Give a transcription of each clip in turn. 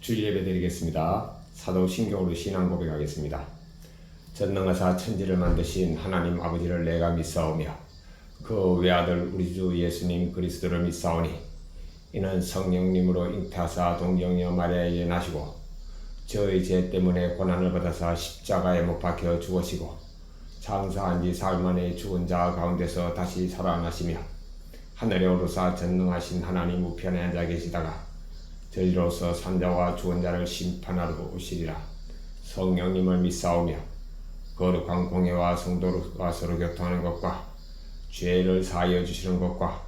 주일 예배 드리겠습니다. 사도신경으로 신앙 고백하겠습니다. 전능하사 천지를 만드신 하나님 아버지를 내가 믿사오며 그 외아들 우리 주 예수님 그리스도를 믿사오니 이는 성령님으로 잉태하사 동정녀 마리아에게 나시고 저의 죄 때문에 고난을 받아사 십자가에 못 박혀 죽으시고 장사한 지 사흘 만에 죽은 자 가운데서 다시 살아나시며 하늘에 오르사 전능하신 하나님 우편에 앉아 계시다가 저희로서 산자와 죽은 자를 심판하러 오시리라. 성령님을 믿사오며 거룩한 공회와 성도와 서로 교통하는 것과 죄를 사하여 주시는 것과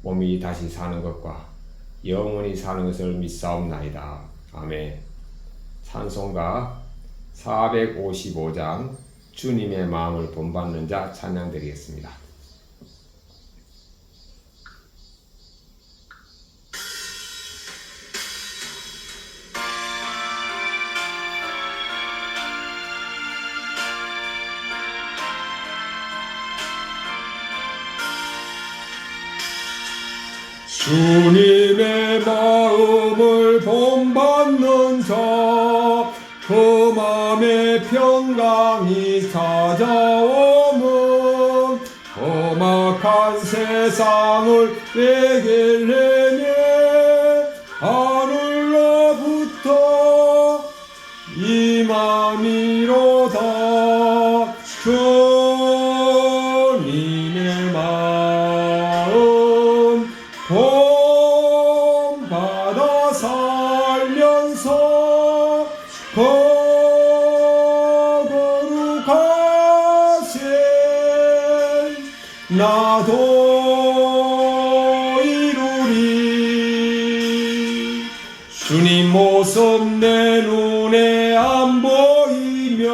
몸이 다시 사는 것과 영원히 사는 것을 믿사옵나이다. 아멘. 찬송가 455장 주님의 마음을 본받는 자 찬양드리겠습니다. 주님의 마음을 본받는 자, 그 마음에 평강이 찾아오면 험악한 세상을 내게 내게 하늘로부터 임함이로다. 주님의 마음 본받아 살면서 거룩하신 나도 이루리. 주님 모습 내 눈에 안 보이며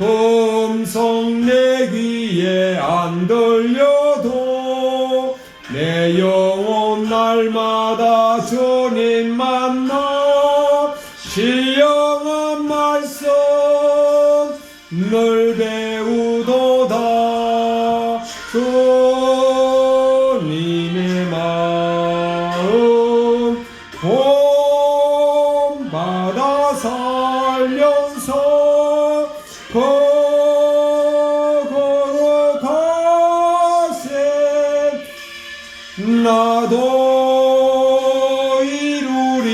음성 내 귀에 안 들려도 내 영혼 날마다 주님 만나 신령한 말씀 늘 배우도다. 주님의 마음 본받아 살면서 거룩하신 나도 이루리.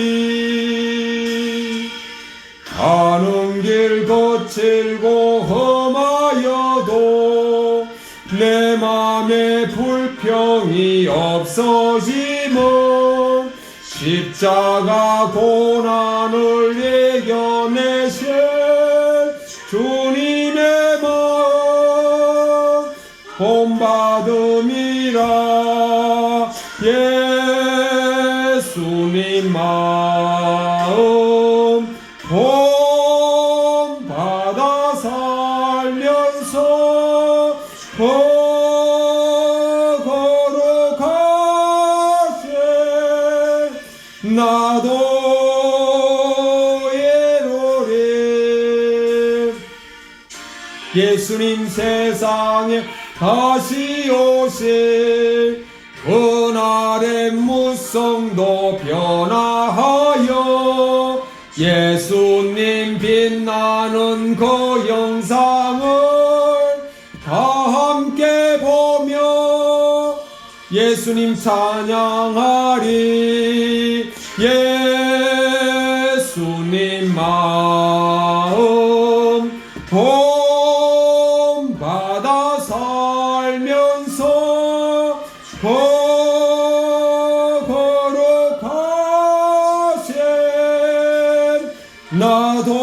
가는 길 거칠고 험하여도 내 맘에 불평이 없어지면 십자가 고난을 이겨내실 주님의 마음 본받음이라. 예수님 마음 본받아 살면서 거룩하신 나도 이루리. 예수님 세상에 다시 오실 그날의 무성도 변화하여 예수님 빛나는 그 영상을 다 함께 보며 예수님 찬양하리. 예수님 마음 본받아 살면서 거룩하신 나도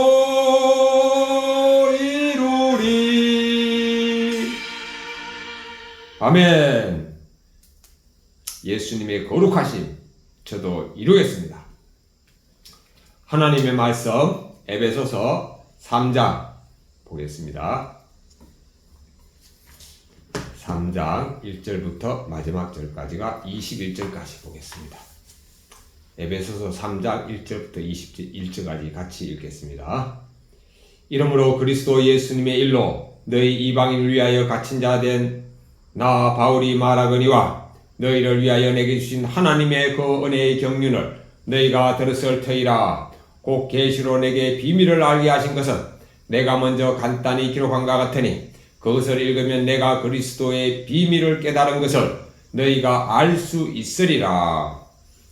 이루리. 아멘. 예수님의 거룩하심 저도 이루겠습니다. 하나님의 말씀 에베소서 3장 보겠습니다. 3장 1절부터 마지막 절까지가 21절까지 보겠습니다. 에베소서 3장 1절부터 21절까지 같이 읽겠습니다. 이러므로 그리스도 예수님의 일로 너희 이방인을 위하여 갇힌 자 된 나 바울이 말하거니와 너희를 위하여 내게 주신 하나님의 그 은혜의 경륜을 너희가 들었을 터이라. 곧 계시로 내게 비밀을 알게 하신 것은 내가 먼저 간단히 기록한 것 같으니 그것을 읽으면 내가 그리스도의 비밀을 깨달은 것을 너희가 알 수 있으리라.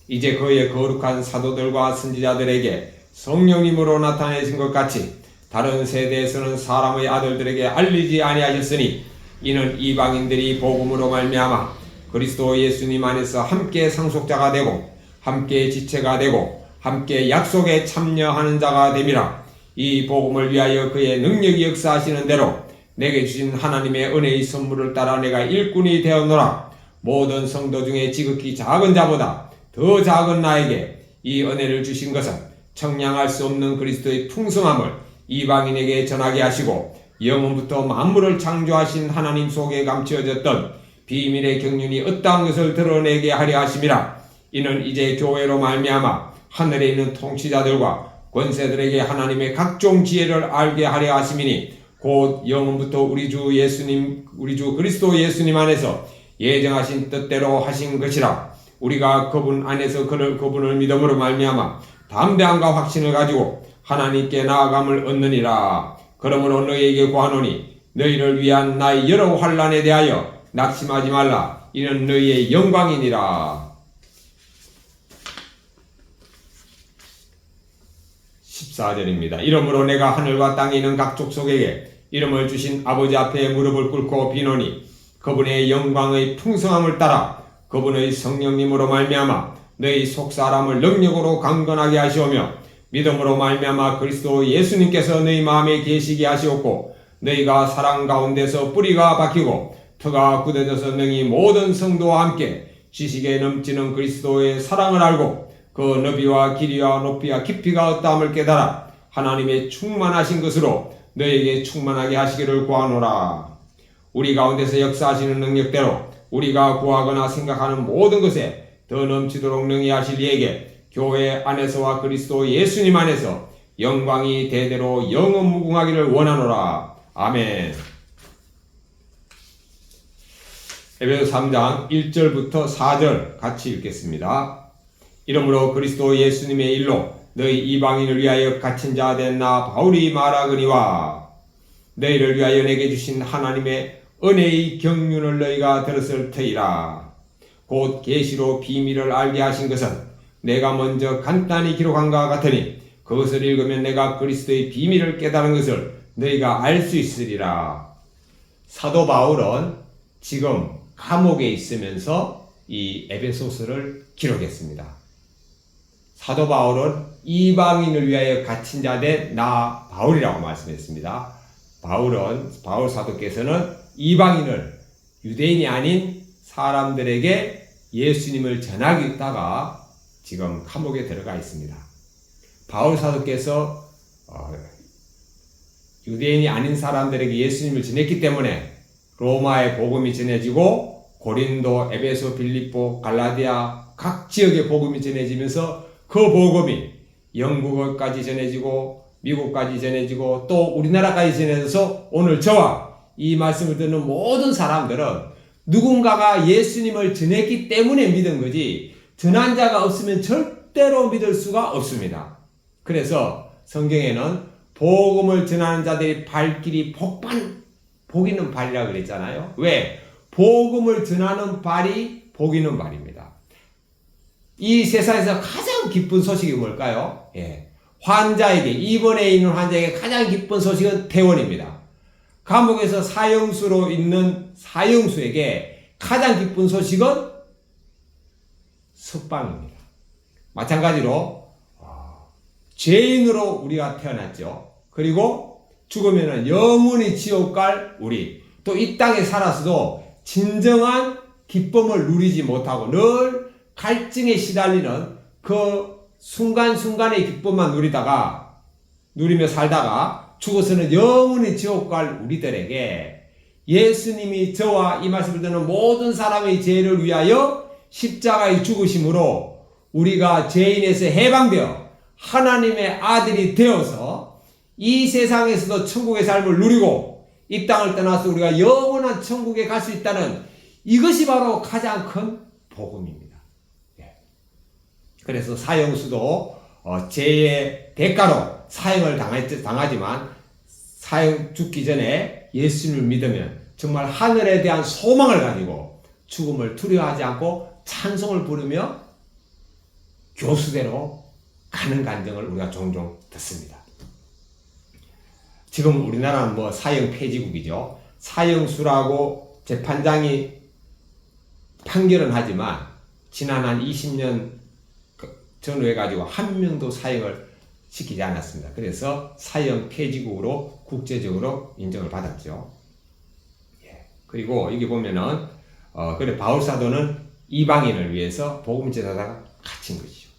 이제 그의 거룩한 사도들과 선지자들에게 성령님으로 나타내신 것 같이 다른 세대에서는 사람의 아들들에게 알리지 아니하셨으니 이는 이방인들이 복음으로 말미암아 그리스도 예수님 안에서 함께 상속자가 되고 함께 지체가 되고 함께 약속에 참여하는 자가 됨이라. 이 복음을 위하여 그의 능력이 역사하시는 대로 내게 주신 하나님의 은혜의 선물을 따라 내가 일꾼이 되었노라. 모든 성도 중에 지극히 작은 자보다 더 작은 나에게 이 은혜를 주신 것은 청량할 수 없는 그리스도의 풍성함을 이방인에게 전하게 하시고 영원부터 만물을 창조하신 하나님 속에 감추어졌던 비밀의 경륜이 어떠한 것을 드러내게 하려 하심이라. 이는 이제 교회로 말미암아 하늘에 있는 통치자들과 권세들에게 하나님의 각종 지혜를 알게 하려 하심이니 곧 영원부터 우리 주 그리스도 예수님 안에서 예정하신 뜻대로 하신 것이라. 우리가 그분 안에서 그분을 믿음으로 말미암아 담대함과 확신을 가지고 하나님께 나아감을 얻느니라. 그러므로 너희에게 구하노니 너희를 위한 나의 여러 환난에 대하여 낙심하지 말라. 이는 너희의 영광이니라. 14절입니다. 이러므로 내가 하늘과 땅에 있는 각 족속에게 이름을 주신 아버지 앞에 무릎을 꿇고 비노니 그분의 영광의 풍성함을 따라 그분의 성령님으로 말미암아 너희 속사람을 능력으로 강건하게 하시오며 믿음으로 말미암아 그리스도 예수님께서 너희 마음에 계시게 하시옵고 너희가 사랑 가운데서 뿌리가 박히고 터가 굳어져서 능히 모든 성도와 함께 지식에 넘치는 그리스도의 사랑을 알고 그 너비와 길이와 높이와 깊이가 어떠함을 깨달아 하나님의 충만하신 것으로 너희에게 충만하게 하시기를 구하노라. 우리 가운데서 역사하시는 능력대로 우리가 구하거나 생각하는 모든 것에 더 넘치도록 능히 하실 이에게 교회 안에서와 그리스도 예수님 안에서 영광이 대대로 영원무궁하기를 원하노라. 아멘. 에베소 3장 1절부터 4절 같이 읽겠습니다. 이러므로 그리스도 예수님의 일로 너희 이방인을 위하여 갇힌 자 된 나 바울이 말하거니와 너희를 위하여 내게 주신 하나님의 은혜의 경륜을 너희가 들었을 터이라. 곧 계시로 비밀을 알게 하신 것은 내가 먼저 간단히 기록한 것 같으니 그것을 읽으면 내가 그리스도의 비밀을 깨달은 것을 너희가 알 수 있으리라. 사도 바울은 지금 감옥에 있으면서 이 에베소서를 기록했습니다. 사도 바울은 이방인을 위하여 갇힌 자 된 나 바울이라고 말씀했습니다. 바울 사도께서는 이방인을 유대인이 아닌 사람들에게 예수님을 전하겠다가 지금 감옥에 들어가 있습니다. 바울 사도께서 유대인이 아닌 사람들에게 예수님을 전했기 때문에 로마의 복음이 전해지고 고린도, 에베소, 빌립보, 갈라디아 각 지역의 복음이 전해지면서 그 복음이 영국까지 전해지고 미국까지 전해지고 또 우리나라까지 전해져서 오늘 저와 이 말씀을 듣는 모든 사람들은 누군가가 예수님을 전했기 때문에 믿은 거지 전한 자가 없으면 절대로 믿을 수가 없습니다. 그래서 성경에는 복음을 전하는 자들이 발길이 복 있는 발이라고 그랬잖아요. 왜? 복음을 전하는 발이 복 있는 발입니다. 이 세상에서 가장 기쁜 소식이 뭘까요? 환자에게, 입원해 있는 환자에게 가장 기쁜 소식은 퇴원입니다. 감옥에서 사형수로 있는 사형수에게 가장 기쁜 소식은 석방입니다. 마찬가지로 죄인으로 우리가 태어났죠. 그리고 죽으면 영원히 지옥 갈 우리, 또 이 땅에 살아서도 진정한 기쁨을 누리지 못하고 늘 갈증에 시달리는 그 순간순간의 기쁨만 누리며 살다가 죽어서는 영원히 지옥 갈 우리들에게 예수님이 저와 이 말씀을 듣는 모든 사람의 죄를 위하여 십자가의 죽으심으로 우리가 죄인에서 해방되어 하나님의 아들이 되어서 이 세상에서도 천국의 삶을 누리고 이 땅을 떠나서 우리가 영원한 천국에 갈 수 있다는 이것이 바로 가장 큰 복음입니다. 그래서 사형수도 죄의 대가로 사형을 당하지만 사형 죽기 전에 예수님을 믿으면 정말 하늘에 대한 소망을 가지고 죽음을 두려워하지 않고 찬송을 부르며 교수대로 가는 간증을 우리가 종종 듣습니다. 지금 우리나라는 뭐 사형 폐지국이죠. 사형수라고 재판장이 판결은 하지만 지난 한 20년 전후에 가지고 한 명도 사형을 시키지 않았습니다. 그래서 사형 폐지국으로 국제적으로 인정을 받았죠. 그리고 여기 보면은 그래 바울 사도는 이방인을 위해서 복음 제사장가 갇힌 것이죠.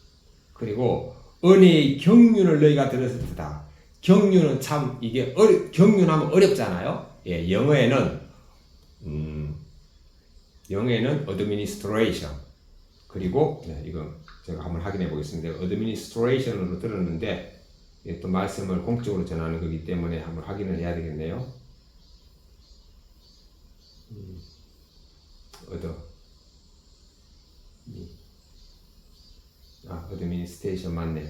그리고 은혜의 경륜을 너희가 들었을 때다. 경륜은 참 이게 경륜하면 어렵잖아요. 영어에는 administration 그리고 이거 제가 한번 확인해 보겠습니다. administration으로 들었는데 또 말씀을 공적으로 전하는 거기 때문에 한번 확인을 해야 되겠네요. administration 맞네요.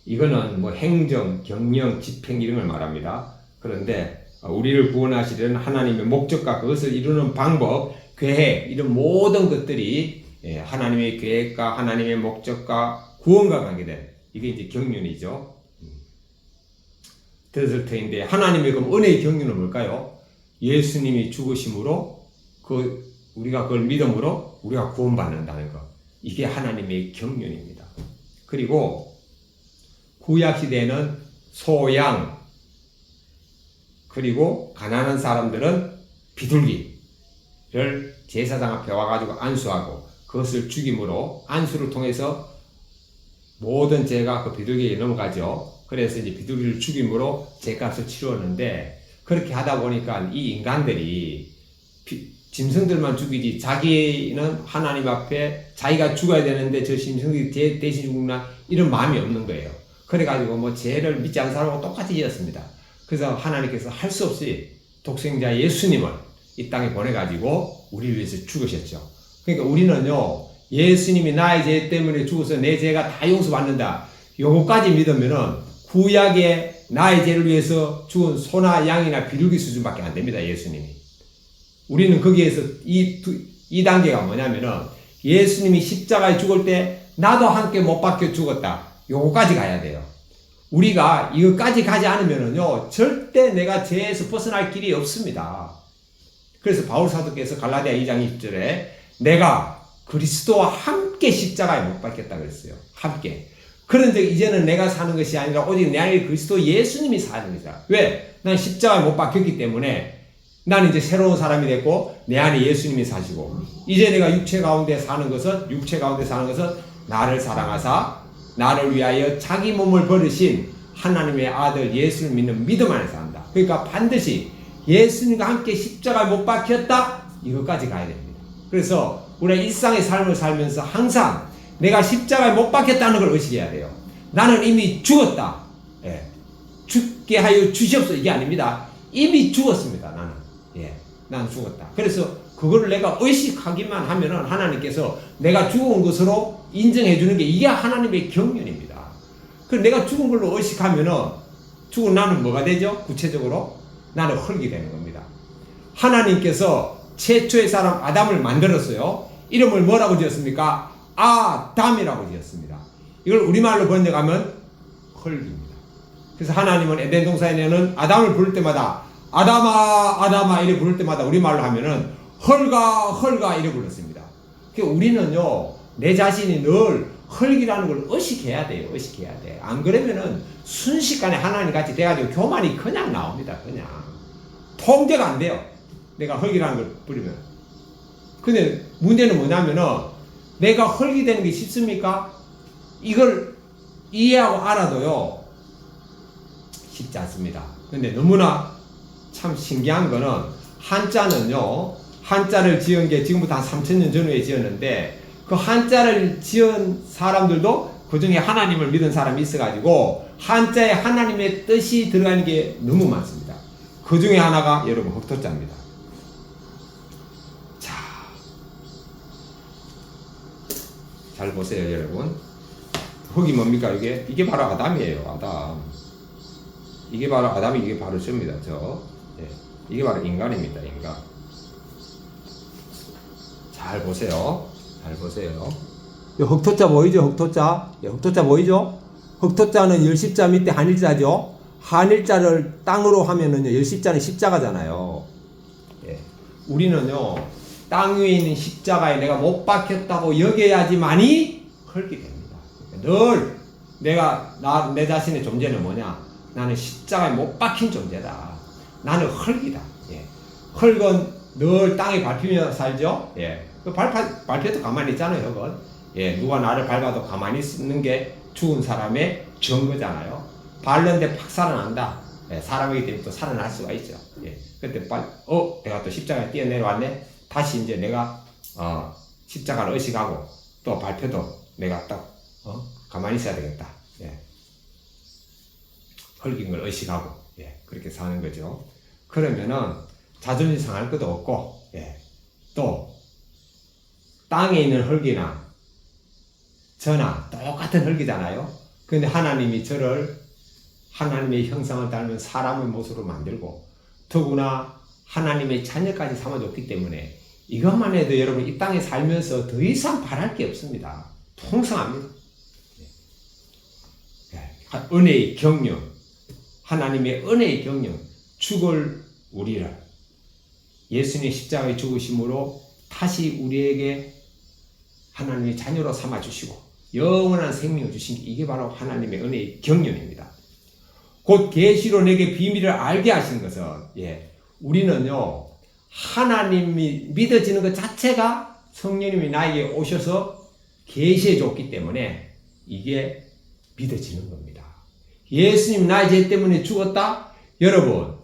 이거는 뭐 행정, 경영, 집행 이런 걸 말합니다. 그런데 우리를 구원하시려는 하나님의 목적과 그것을 이루는 방법, 계획 이런 모든 것들이 하나님의 계획과 하나님의 목적과 구원과 관계된 이게 이제 경륜이죠. 들었을 터인데 하나님의 그럼 은혜의 경륜은 뭘까요? 예수님이 죽으심으로 우리가 그걸 믿음으로 우리가 구원받는다는 것. 이게 하나님의 경륜입니다. 그리고 구약 시대에는 소양 그리고 가난한 사람들은 비둘기를 제사장 앞에 와가지고 안수하고 그것을 죽임으로 안수를 통해서 모든 죄가 그 비둘기에 넘어가죠. 그래서 이제 비둘기를 죽임으로 죄값을 치루었는데 그렇게 하다 보니까 이 인간들이 짐승들만 죽이지 자기는 하나님 앞에 자기가 죽어야 되는데 저 짐승이 대신 죽나 이런 마음이 없는 거예요. 그래가지고 뭐 죄를 믿지 않는 사람하고 똑같이 지었습니다. 그래서 하나님께서 할 수 없이 독생자 예수님을 이 땅에 보내가지고 우리를 위해서 죽으셨죠. 그러니까 우리는요 예수님이 나의 죄 때문에 죽어서 내 죄가 다 용서받는다. 요거까지 믿으면은 구약에 나의 죄를 위해서 죽은 소나 양이나 비둘기 수준밖에 안 됩니다. 예수님이. 우리는 거기에서 이 단계가 뭐냐면은 예수님이 십자가에 죽을 때 나도 함께 못 박혀 죽었다. 요거까지 가야 돼요. 우리가 이거까지 가지 않으면은요 절대 내가 죄에서 벗어날 길이 없습니다. 그래서 바울 사도께서 갈라디아 2장 20절에 내가 그리스도와 함께 십자가에 못 박혔다 그랬어요. 함께. 그런데 이제는 내가 사는 것이 아니라 오직 내 안에 그리스도 예수님이 사는 것이다. 왜? 난 십자가에 못 박혔기 때문에 나는 이제 새로운 사람이 됐고 내 안에 예수님이 사시고 이제 내가 육체 가운데 사는 것은 나를 사랑하사 나를 위하여 자기 몸을 버리신 하나님의 아들 예수를 믿는 믿음 안에서 한다. 그러니까 반드시 예수님과 함께 십자가에 못 박혔다. 이것까지 가야 됩니다. 그래서 우리가 일상의 삶을 살면서 항상 내가 십자가에 못 박혔다는 걸 의식해야 돼요. 나는 이미 죽었다. 죽게 하여 주시옵소서 이게 아닙니다. 이미 죽었습니다. 나는 죽었다. 그래서 그거를 내가 의식하기만 하면은 하나님께서 내가 죽은 것으로 인정해 주는 게 이게 하나님의 경륜입니다. 그래서 내가 죽은 걸로 의식하면은 죽은 나는 뭐가 되죠? 구체적으로 나는 흙이 되는 겁니다. 하나님께서 최초의 사람 아담을 만들었어요. 이름을 뭐라고 지었습니까? 아담이라고 지었습니다. 이걸 우리말로 번역하면 흙입니다. 그래서 하나님은 에덴 동산에는 아담을 부를 때마다 아담아 아담아 이래 부를 때마다 우리말로 하면은 헐가 헐가 이래 불렀습니다. 그러니까 우리는요 내 자신이 늘 헐기라는 걸 의식해야 돼요. 의식해야 돼. 안 그러면은 순식간에 하나님 같이 돼가지고 교만이 그냥 나옵니다. 그냥 통제가 안 돼요. 내가 헐기라는 걸 부리면. 근데 문제는 뭐냐면은 내가 헐기 되는 게 쉽습니까? 이걸 이해하고 알아도요 쉽지 않습니다. 근데 너무나 참 신기한 거는 한자는요 한자를 지은 게 지금부터 한 3000년 전후에 지었는데 그 한자를 지은 사람들도 그 중에 하나님을 믿은 사람이 있어가지고 한자에 하나님의 뜻이 들어가는 게 너무 많습니다. 그 중에 하나가 여러분 흑토자입니다. 자 잘 보세요, 여러분. 흙이 뭡니까? 이게 바로 아담이에요. 아담. 이게 바로 아담이, 이게 바로 저입니다. 예. 이게 바로 인간입니다. 인간. 잘 보세요. 잘 보세요. 흑토자 보이죠? 흑토자. 흑토자 보이죠? 흑토자는 열십자 밑에 한일자죠. 한일자를 땅으로 하면은요, 열십자는 십자가잖아요. 예. 우리는요, 땅 위에 있는 십자가에 내가 못 박혔다고 여겨야지만이 헐게 됩니다. 늘 내 자신의 존재는 뭐냐? 나는 십자가에 못 박힌 존재다. 나는 흙이다. 예. 흙은 늘 땅에 밟히며 살죠. 예. 밟혀도 가만히 있잖아요. 흙은. 예. 누가 나를 밟아도 가만히 있는 게 죽은 사람의 증거잖아요. 밟는데 팍 살아난다. 예. 사람이기 때문에 또 살아날 수가 있죠. 예. 그때 내가 또 십자가에 뛰어내려왔네. 다시 이제 내가 십자가를 의식하고 또 밟혀도 내가 딱 가만히 있어야 되겠다. 예. 헐긴 걸 의식하고, 예. 그렇게 사는 거죠. 그러면은 자존심 상할 것도 없고, 예. 또 땅에 있는 흙이나 저나 똑같은 흙이잖아요. 근데 하나님이 저를 하나님의 형상을 닮은 사람의 모습으로 만들고 더구나 하나님의 자녀까지 삼아줬기 때문에 이것만 해도 여러분 이 땅에 살면서 더 이상 바랄 게 없습니다. 통성합니다. 은혜의 경륜, 하나님의 은혜의 경륜, 죽을 우리를 예수님의 십자가의 죽으심으로 다시 우리에게 하나님의 자녀로 삼아주시고 영원한 생명을 주신 게 이게 바로 하나님의 은혜의 경륜입니다. 곧 계시로 내게 비밀을 알게 하신 것은, 예, 우리는요 하나님이 믿어지는 것 자체가 성령님이 나에게 오셔서 계시해 줬기 때문에 이게 믿어지는 겁니다. 예수님 나의 죄 때문에 죽었다? 여러분,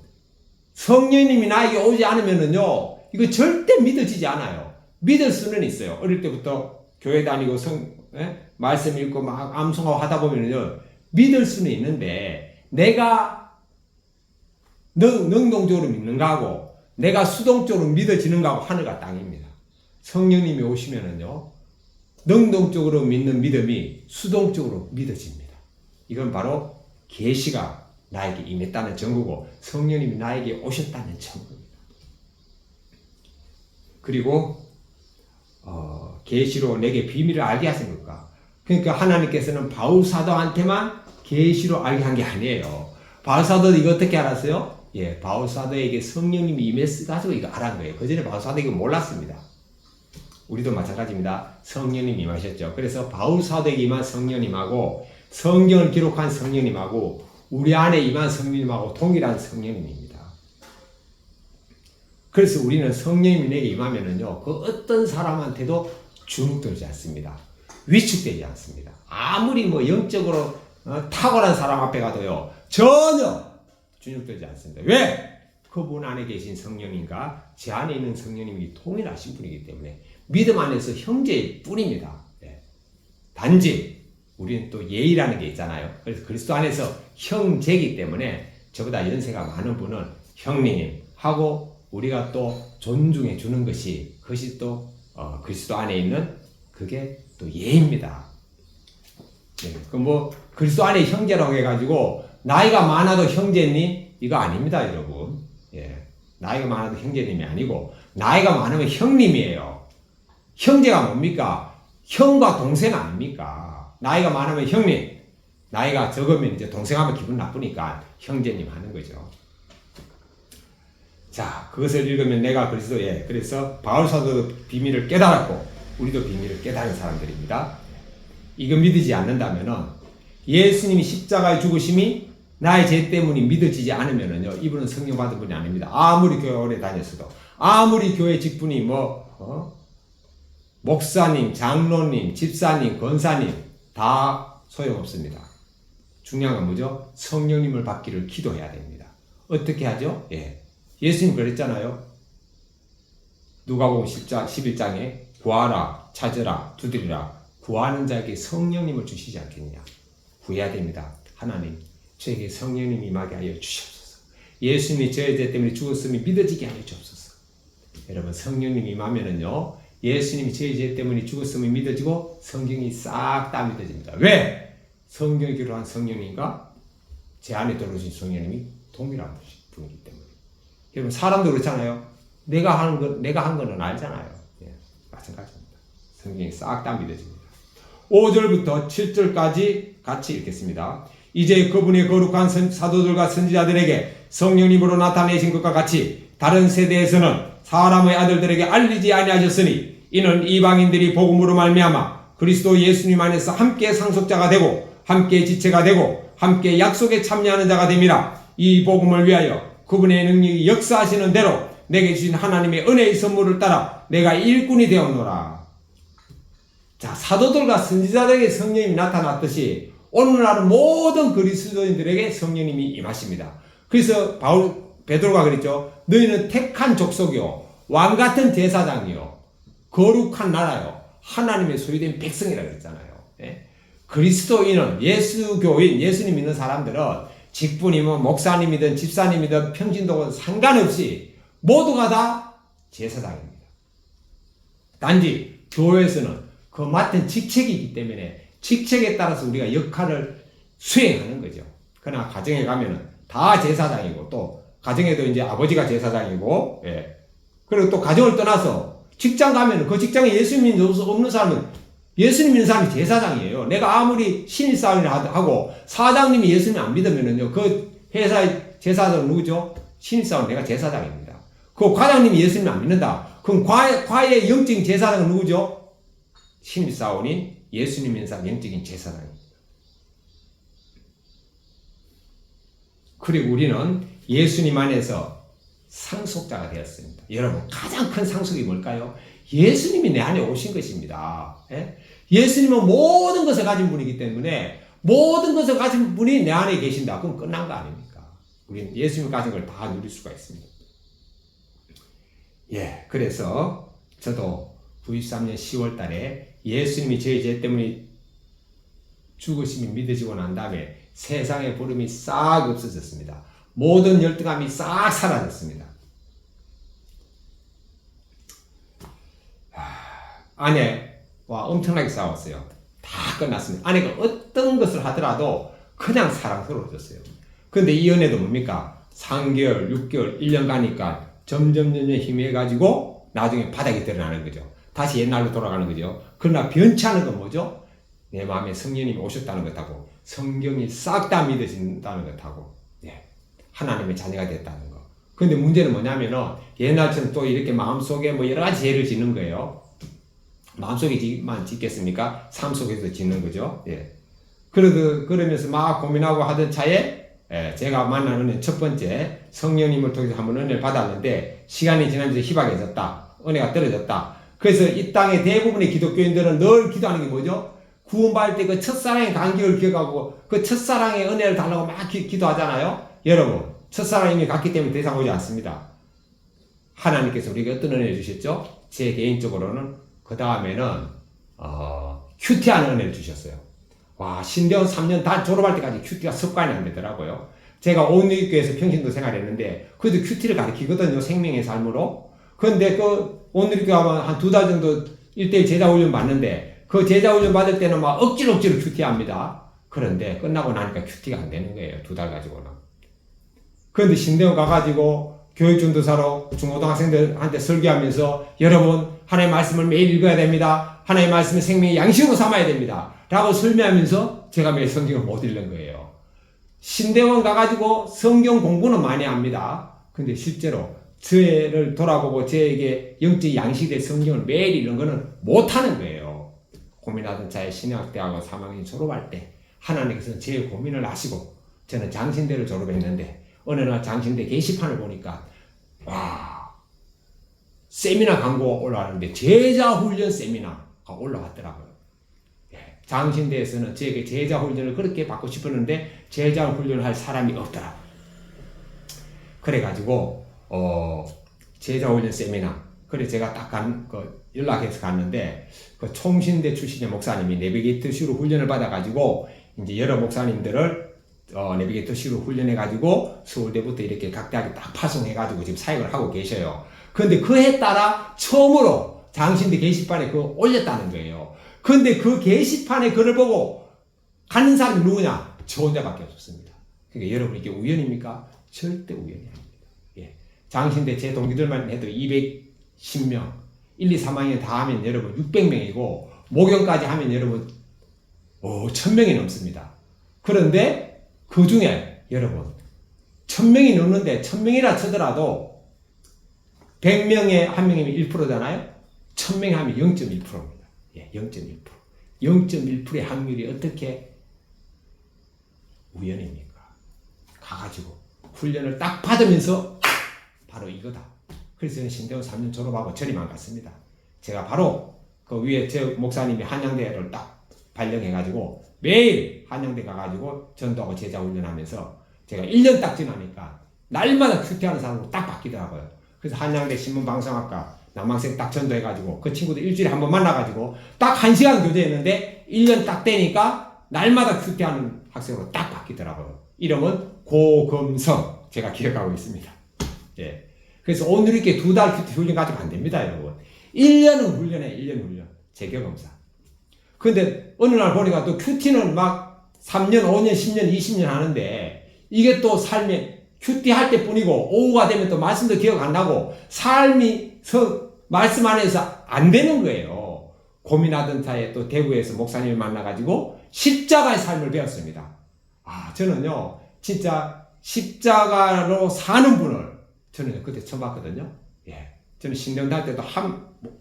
성령님이 나에게 오지 않으면은요, 이거 절대 믿어지지 않아요. 믿을 수는 있어요. 어릴 때부터 교회 다니고 말씀 읽고 막 암송하고 하다 보면은요, 믿을 수는 있는데, 내가 능동적으로 믿는가 하고, 내가 수동적으로 믿어지는가 하고 하늘과 땅입니다. 성령님이 오시면은요, 능동적으로 믿는 믿음이 수동적으로 믿어집니다. 이건 바로 계시가 나에게 임했다는 증거고 성령님이 나에게 오셨다는 증거입니다. 그리고 계시로 내게 비밀을 알게 하신 것과, 그러니까 하나님께서는 바울 사도한테만 계시로 알게 한 게 아니에요. 바울 사도도 이거 어떻게 알았어요? 예, 바울 사도에게 성령님이 임했어가지고 이거 알은 거예요. 그전에 바울 사도 이거 몰랐습니다. 우리도 마찬가지입니다. 성령님이 임하셨죠. 그래서 바울 사도에게 임한 성령님하고 성경을 기록한 성령님하고 우리 안에 임한 성령님하고 동일한 성령님입니다. 그래서 우리는 성령님이 내게 임하면은요, 그 어떤 사람한테도 주눅들지 않습니다. 위축되지 않습니다. 아무리 뭐 영적으로 탁월한 사람 앞에 가도요, 전혀 주눅들지 않습니다. 왜? 그분 안에 계신 성령님과 제 안에 있는 성령님이 동일하신 분이기 때문에 믿음 안에서 형제일 뿐입니다. 네. 단지 우리는 또 예의라는 게 있잖아요. 그래서 그리스도 안에서 형제이기 때문에 저보다 연세가 많은 분은 형님 하고 우리가 또 존중해 주는 그것이 또 그리스도 안에 있는 그게 또 예입니다. 네. 그리스도 안에 형제라고 해가지고 나이가 많아도 형제니 이거 아닙니다, 여러분. 예. 나이가 많아도 형제님이 아니고 나이가 많으면 형님이에요. 형제가 뭡니까? 형과 동생 아닙니까? 나이가 많으면 형님, 나이가 적으면 이제 동생 하면 기분 나쁘니까 형제님 하는 거죠. 자, 그것을 읽으면 내가 그래서 바울 사도도 비밀을 깨달았고 우리도 비밀을 깨달은 사람들입니다. 이거 믿지 않는다면은 예수님이 십자가에 죽으심이 나의 죄 때문에 믿어지지 않으면은요, 이분은 성령 받은 분이 아닙니다. 아무리 교회 오래 다녔어도, 아무리 교회 직분이 목사님, 장로님, 집사님, 권사님 다 소용없습니다. 중요한 건 뭐죠? 성령님을 받기를 기도해야 됩니다. 어떻게 하죠? 예. 예수님 그랬잖아요. 누가복음 11장에 구하라, 찾으라, 두드리라. 구하는 자에게 성령님을 주시지 않겠느냐. 구해야 됩니다. 하나님, 저에게 성령님 임하게 하여 주시옵소서. 예수님이 저의 죄 때문에 죽었음이 믿어지게 하여 주옵소서. 여러분, 성령님 임하면은요, 예수님이 저희 죄 때문에 죽었음이 믿어지고 성경이 싹 다 믿어집니다. 왜? 성경이 기록한 성령님과 제 안에 들어오신 성령님이 동일한 분이기 때문에. 여러분 사람도 그렇잖아요. 내가 한 거는 알잖아요. 예, 마찬가지입니다. 성경이 싹 다 믿어집니다. 5절부터 7절까지 같이 읽겠습니다. 이제 그분의 거룩한 사도들과 선지자들에게 성령님으로 나타내신 것과 같이 다른 세대에서는 사람의 아들들에게 알리지 아니하셨으니 이는 이방인들이 복음으로 말미암아 그리스도 예수님 안에서 함께 상속자가 되고 함께 지체가 되고 함께 약속에 참여하는 자가 됨이라. 이 복음을 위하여 그분의 능력이 역사하시는 대로 내게 주신 하나님의 은혜의 선물을 따라 내가 일꾼이 되었노라. 자, 사도들과 선지자들에게 성령님이 나타났듯이 오늘날은 모든 그리스도인들에게 성령님이 임하십니다. 그래서 베드로가 그랬죠. 너희는 택한 족속이요 왕같은 제사장이요 거룩한 나라요 하나님의 소유된 백성이라고 했잖아요. 예? 그리스도인은 예수교인 예수님 믿는 사람들은 직분이면 목사님이든 집사님이든 평신도든 상관없이 모두가 다 제사장입니다. 단지 교회에서는 그 맡은 직책이기 때문에 직책에 따라서 우리가 역할을 수행하는 거죠. 그러나 가정에 가면은 다 제사장이고 또 가정에도 이제 아버지가 제사장이고, 예. 그리고 또 가정을 떠나서 직장 가면은 그 직장에 예수 믿는 없는 사람은 예수님 믿는 사람이 제사장이에요. 내가 아무리 신입사원을 하고 사장님이 예수님 안 믿으면은요, 그 회사의 제사장은 누구죠? 신입사원 내가 제사장입니다. 그 과장님이 예수님 안 믿는다. 그럼 과의 영적인 제사장은 누구죠? 신입사원인 예수님 믿는 사람 영적인 제사장입니다. 그리고 우리는 예수님 안에서 상속자가 되었습니다. 여러분 가장 큰 상속이 뭘까요? 예수님이 내 안에 오신 것입니다. 예? 예수님은 모든 것을 가진 분이기 때문에 모든 것을 가진 분이 내 안에 계신다. 그럼 끝난 거 아닙니까? 우리는 예수님이 가진 걸 다 누릴 수가 있습니다. 예, 그래서 저도 93년 10월 달에 예수님이 저희 죄 때문에 죽으심이 믿어지고 난 다음에 세상의 부름이 싹 없어졌습니다. 모든 열등감이 싹 사라졌습니다. 아내와 엄청나게 싸웠어요. 다 끝났습니다. 아내가 어떤 것을 하더라도 그냥 사랑스러워졌어요. 근데 이 연애도 뭡니까? 3개월, 6개월, 1년 가니까 점점 희미해가지고 나중에 바닥이 드러나는 거죠. 다시 옛날로 돌아가는 거죠. 그러나 변치 않은 건 뭐죠? 내 마음에 성령님이 오셨다는 것하고 성경이 싹 다 믿어진다는 것하고, 예, 하나님의 자녀가 됐다는 거. 근데 문제는 뭐냐면은 옛날처럼 또 이렇게 마음속에 뭐 여러 가지 죄를 짓는 거예요. 마음속에만 짓겠습니까? 삶 속에서 짓는 거죠. 예. 그러면서 막 고민하고 하던 차에, 예, 제가 만나는 첫 번째 성령님을 통해서 한번 은혜를 받았는데 시간이 지나면서 희박해졌다. 은혜가 떨어졌다. 그래서 이 땅의 대부분의 기독교인들은 늘 기도하는 게 뭐죠? 구원받을 때 그 첫사랑의 간격을 기억하고 그 첫사랑의 은혜를 달라고 막 기도하잖아요. 여러분, 첫사랑이 이미 갔기 때문에 더 이상 오지 않습니다. 하나님께서 우리에게 어떤 은혜를 주셨죠? 제 개인적으로는 그 다음에는 큐티하는 은혜를 주셨어요. 와, 신대원 3년 다 졸업할 때까지 큐티가 습관이 안 되더라고요. 제가 온누리교회에서 평신도 생활했는데 그래도 큐티를 가르치거든요. 생명의 삶으로. 그런데 그 온누리교회 하면 한 2달 정도 1대1 제자훈련 받는데 그 제자훈련 받을 때는 막 억지로 큐티합니다. 그런데 끝나고 나니까 큐티가 안 되는 거예요. 2달 가지고는. 그런데 신대원 가가지고 교육전도사로 중고등학생들한테 설교하면서 여러분 하나님의 말씀을 매일 읽어야 됩니다. 하나님의 말씀을 생명의 양식으로 삼아야 됩니다. 라고 설명하면서 제가 매일 성경을 못 읽는 거예요. 신대원 가가지고 성경 공부는 많이 합니다. 근데 실제로 저를 돌아보고 저에게 영적 양식이 될 성경을 매일 읽는 거는 못하는 거예요. 고민하던 차에 신학대학원 3학년 졸업할 때 하나님께서는 제 고민을 아시고 저는 장신대를 졸업했는데 어느 날 장신대 게시판을 보니까 와, 세미나 광고가 올라왔는데 제자훈련 세미나가 올라왔더라고요. 예, 장신대에서는 저에게 제자훈련을 그렇게 받고 싶었는데 제자훈련을 할 사람이 없더라고요. 그래가지고 제자훈련 세미나, 그래 제가 딱 연락해서 갔는데 그 총신대 출신의 목사님이 내비게이터식으로 훈련을 받아가지고 이제 여러 목사님들을 내비게이터식으로 훈련해가지고 서울대부터 이렇게 각 대학에 딱 파송해가지고 지금 사역을 하고 계셔요. 그런데 그에 따라 처음으로 장신대 게시판에 그거 올렸다는 거예요. 근데 그 게시판에 글을 보고 가는 사람이 누구냐? 저 혼자밖에 없었습니다. 그러니까 여러분 이게 우연입니까? 절대 우연이 아닙니다. 예. 장신대 제 동기들만 해도 210명, 1, 2, 3학년 다 하면 여러분 600명이고 모경까지 하면 여러분 1000명이 넘습니다. 그런데 그 중에 여러분 1000명이 넘는데 1000명이라 치더라도 100명에 한 명이면 1%잖아요. 1000명에 하면 0.1%입니다. 예, 0.1%. 0.1%의 확률이 어떻게 우연입니까? 가가지고 훈련을 딱 받으면서 바로 이거다. 그래서 저는 신대원 3년 졸업하고 전임 안 갔습니다. 제가 바로 그 위에 제 목사님이 한양대를 딱 발령해가지고 매일 한양대 가가지고 전도하고 제자 훈련하면서 제가 1년 딱 지나니까 날마다 큐티하는 사람으로 딱 바뀌더라고요. 그래서 한양대 신문방송학과 남학생 딱 전도해가지고 그 친구들 일주일에 한 번 만나가지고 딱 1시간 교제했는데 1년 딱 되니까 날마다 큐티하는 학생으로 딱 바뀌더라고요. 이름은 고금성. 제가 기억하고 있습니다. 예. 그래서 오늘 이렇게 2달 큐티 훈련 가지고 안 됩니다, 여러분. 1년은 훈련해, 1년 훈련. 재경검사. 근데 어느 날 보니까 또 큐티는 막 3년, 5년, 10년, 20년 하는데 이게 또 삶에 큐티 할 때 뿐이고 오후가 되면 또 말씀도 기억 안 나고 삶이 말씀 안에서 안 되는 거예요. 고민하던 사이에 또 대구에서 목사님을 만나가지고 십자가의 삶을 배웠습니다. 저는요, 진짜 십자가로 사는 분을 저는 그때 처음 봤거든요. 예. 저는 신대원 다닐 때도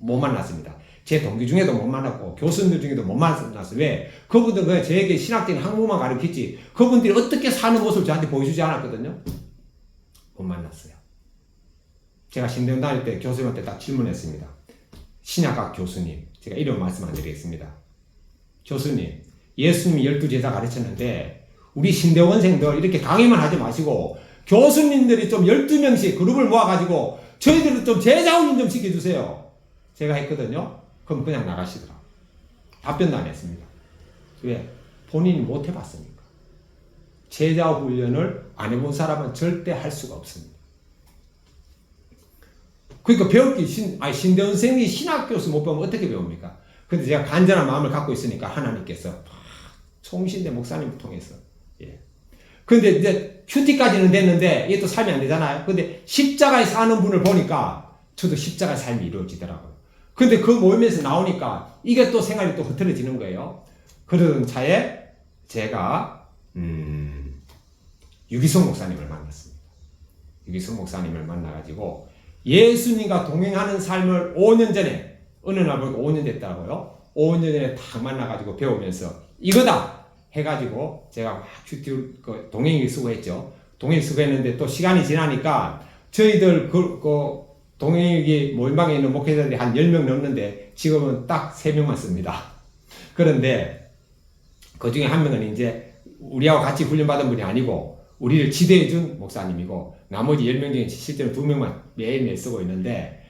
못 만났습니다. 제 동기 중에도 못 만났고, 교수님들 중에도 못 만났어요. 왜? 그분들은 그냥 저에게 신학적인 학문만 가르쳤지, 그분들이 어떻게 사는 모습을 저한테 보여주지 않았거든요. 못 만났어요. 제가 신대원 다닐 때 교수님한테 딱 질문했습니다. 신약학 교수님, 제가 이름 말씀 안 드리겠습니다. 교수님, 예수님이 12제자 가르쳤는데 우리 신대원생들 이렇게 강의만 하지 마시고 교수님들이 좀 12명씩 그룹을 모아가지고 저희들은 좀 제자훈련 좀 시켜주세요. 제가 했거든요. 그럼 그냥 나가시더라고요. 답변도 안 했습니다. 왜? 본인이 못 해봤으니까. 제자훈련을 안 해본 사람은 절대 할 수가 없습니다. 그러니까 배울 신대원생이 신학교에서 못 배우면 어떻게 배웁니까? 근데 제가 간절한 마음을 갖고 있으니까 하나님께서 총신대 목사님을 통해서. 예. 근데 이제 큐티까지는 됐는데 이게 또 삶이 안 되잖아요. 근데 십자가에 사는 분을 보니까 저도 십자가의 삶이 이루어지더라고요. 근데 그 모임에서 나오니까 이게 또 생활이 또 흐트러지는 거예요. 그러던 차에 제가 유기성 목사님을 만났습니다. 유기성 목사님을 만나가지고 예수님과 동행하는 삶을 5년 전에 어느 날 보니까 5년 됐더라고요. 5년 전에 딱 만나가지고 배우면서 이거다 해가지고 제가 막 큐티 동행이 수고했죠. 동행이 수고했는데 또 시간이 지나니까 저희들 동행이 모임방에 있는 목회자들이 한 10명 넘는데 지금은 딱 3명만 씁니다. 그런데 그 중에 한 명은 이제 우리하고 같이 훈련받은 분이 아니고 우리를 지도해준 목사님이고 나머지 10명 중에 실제로 2명만 매일매일 쓰고 있는데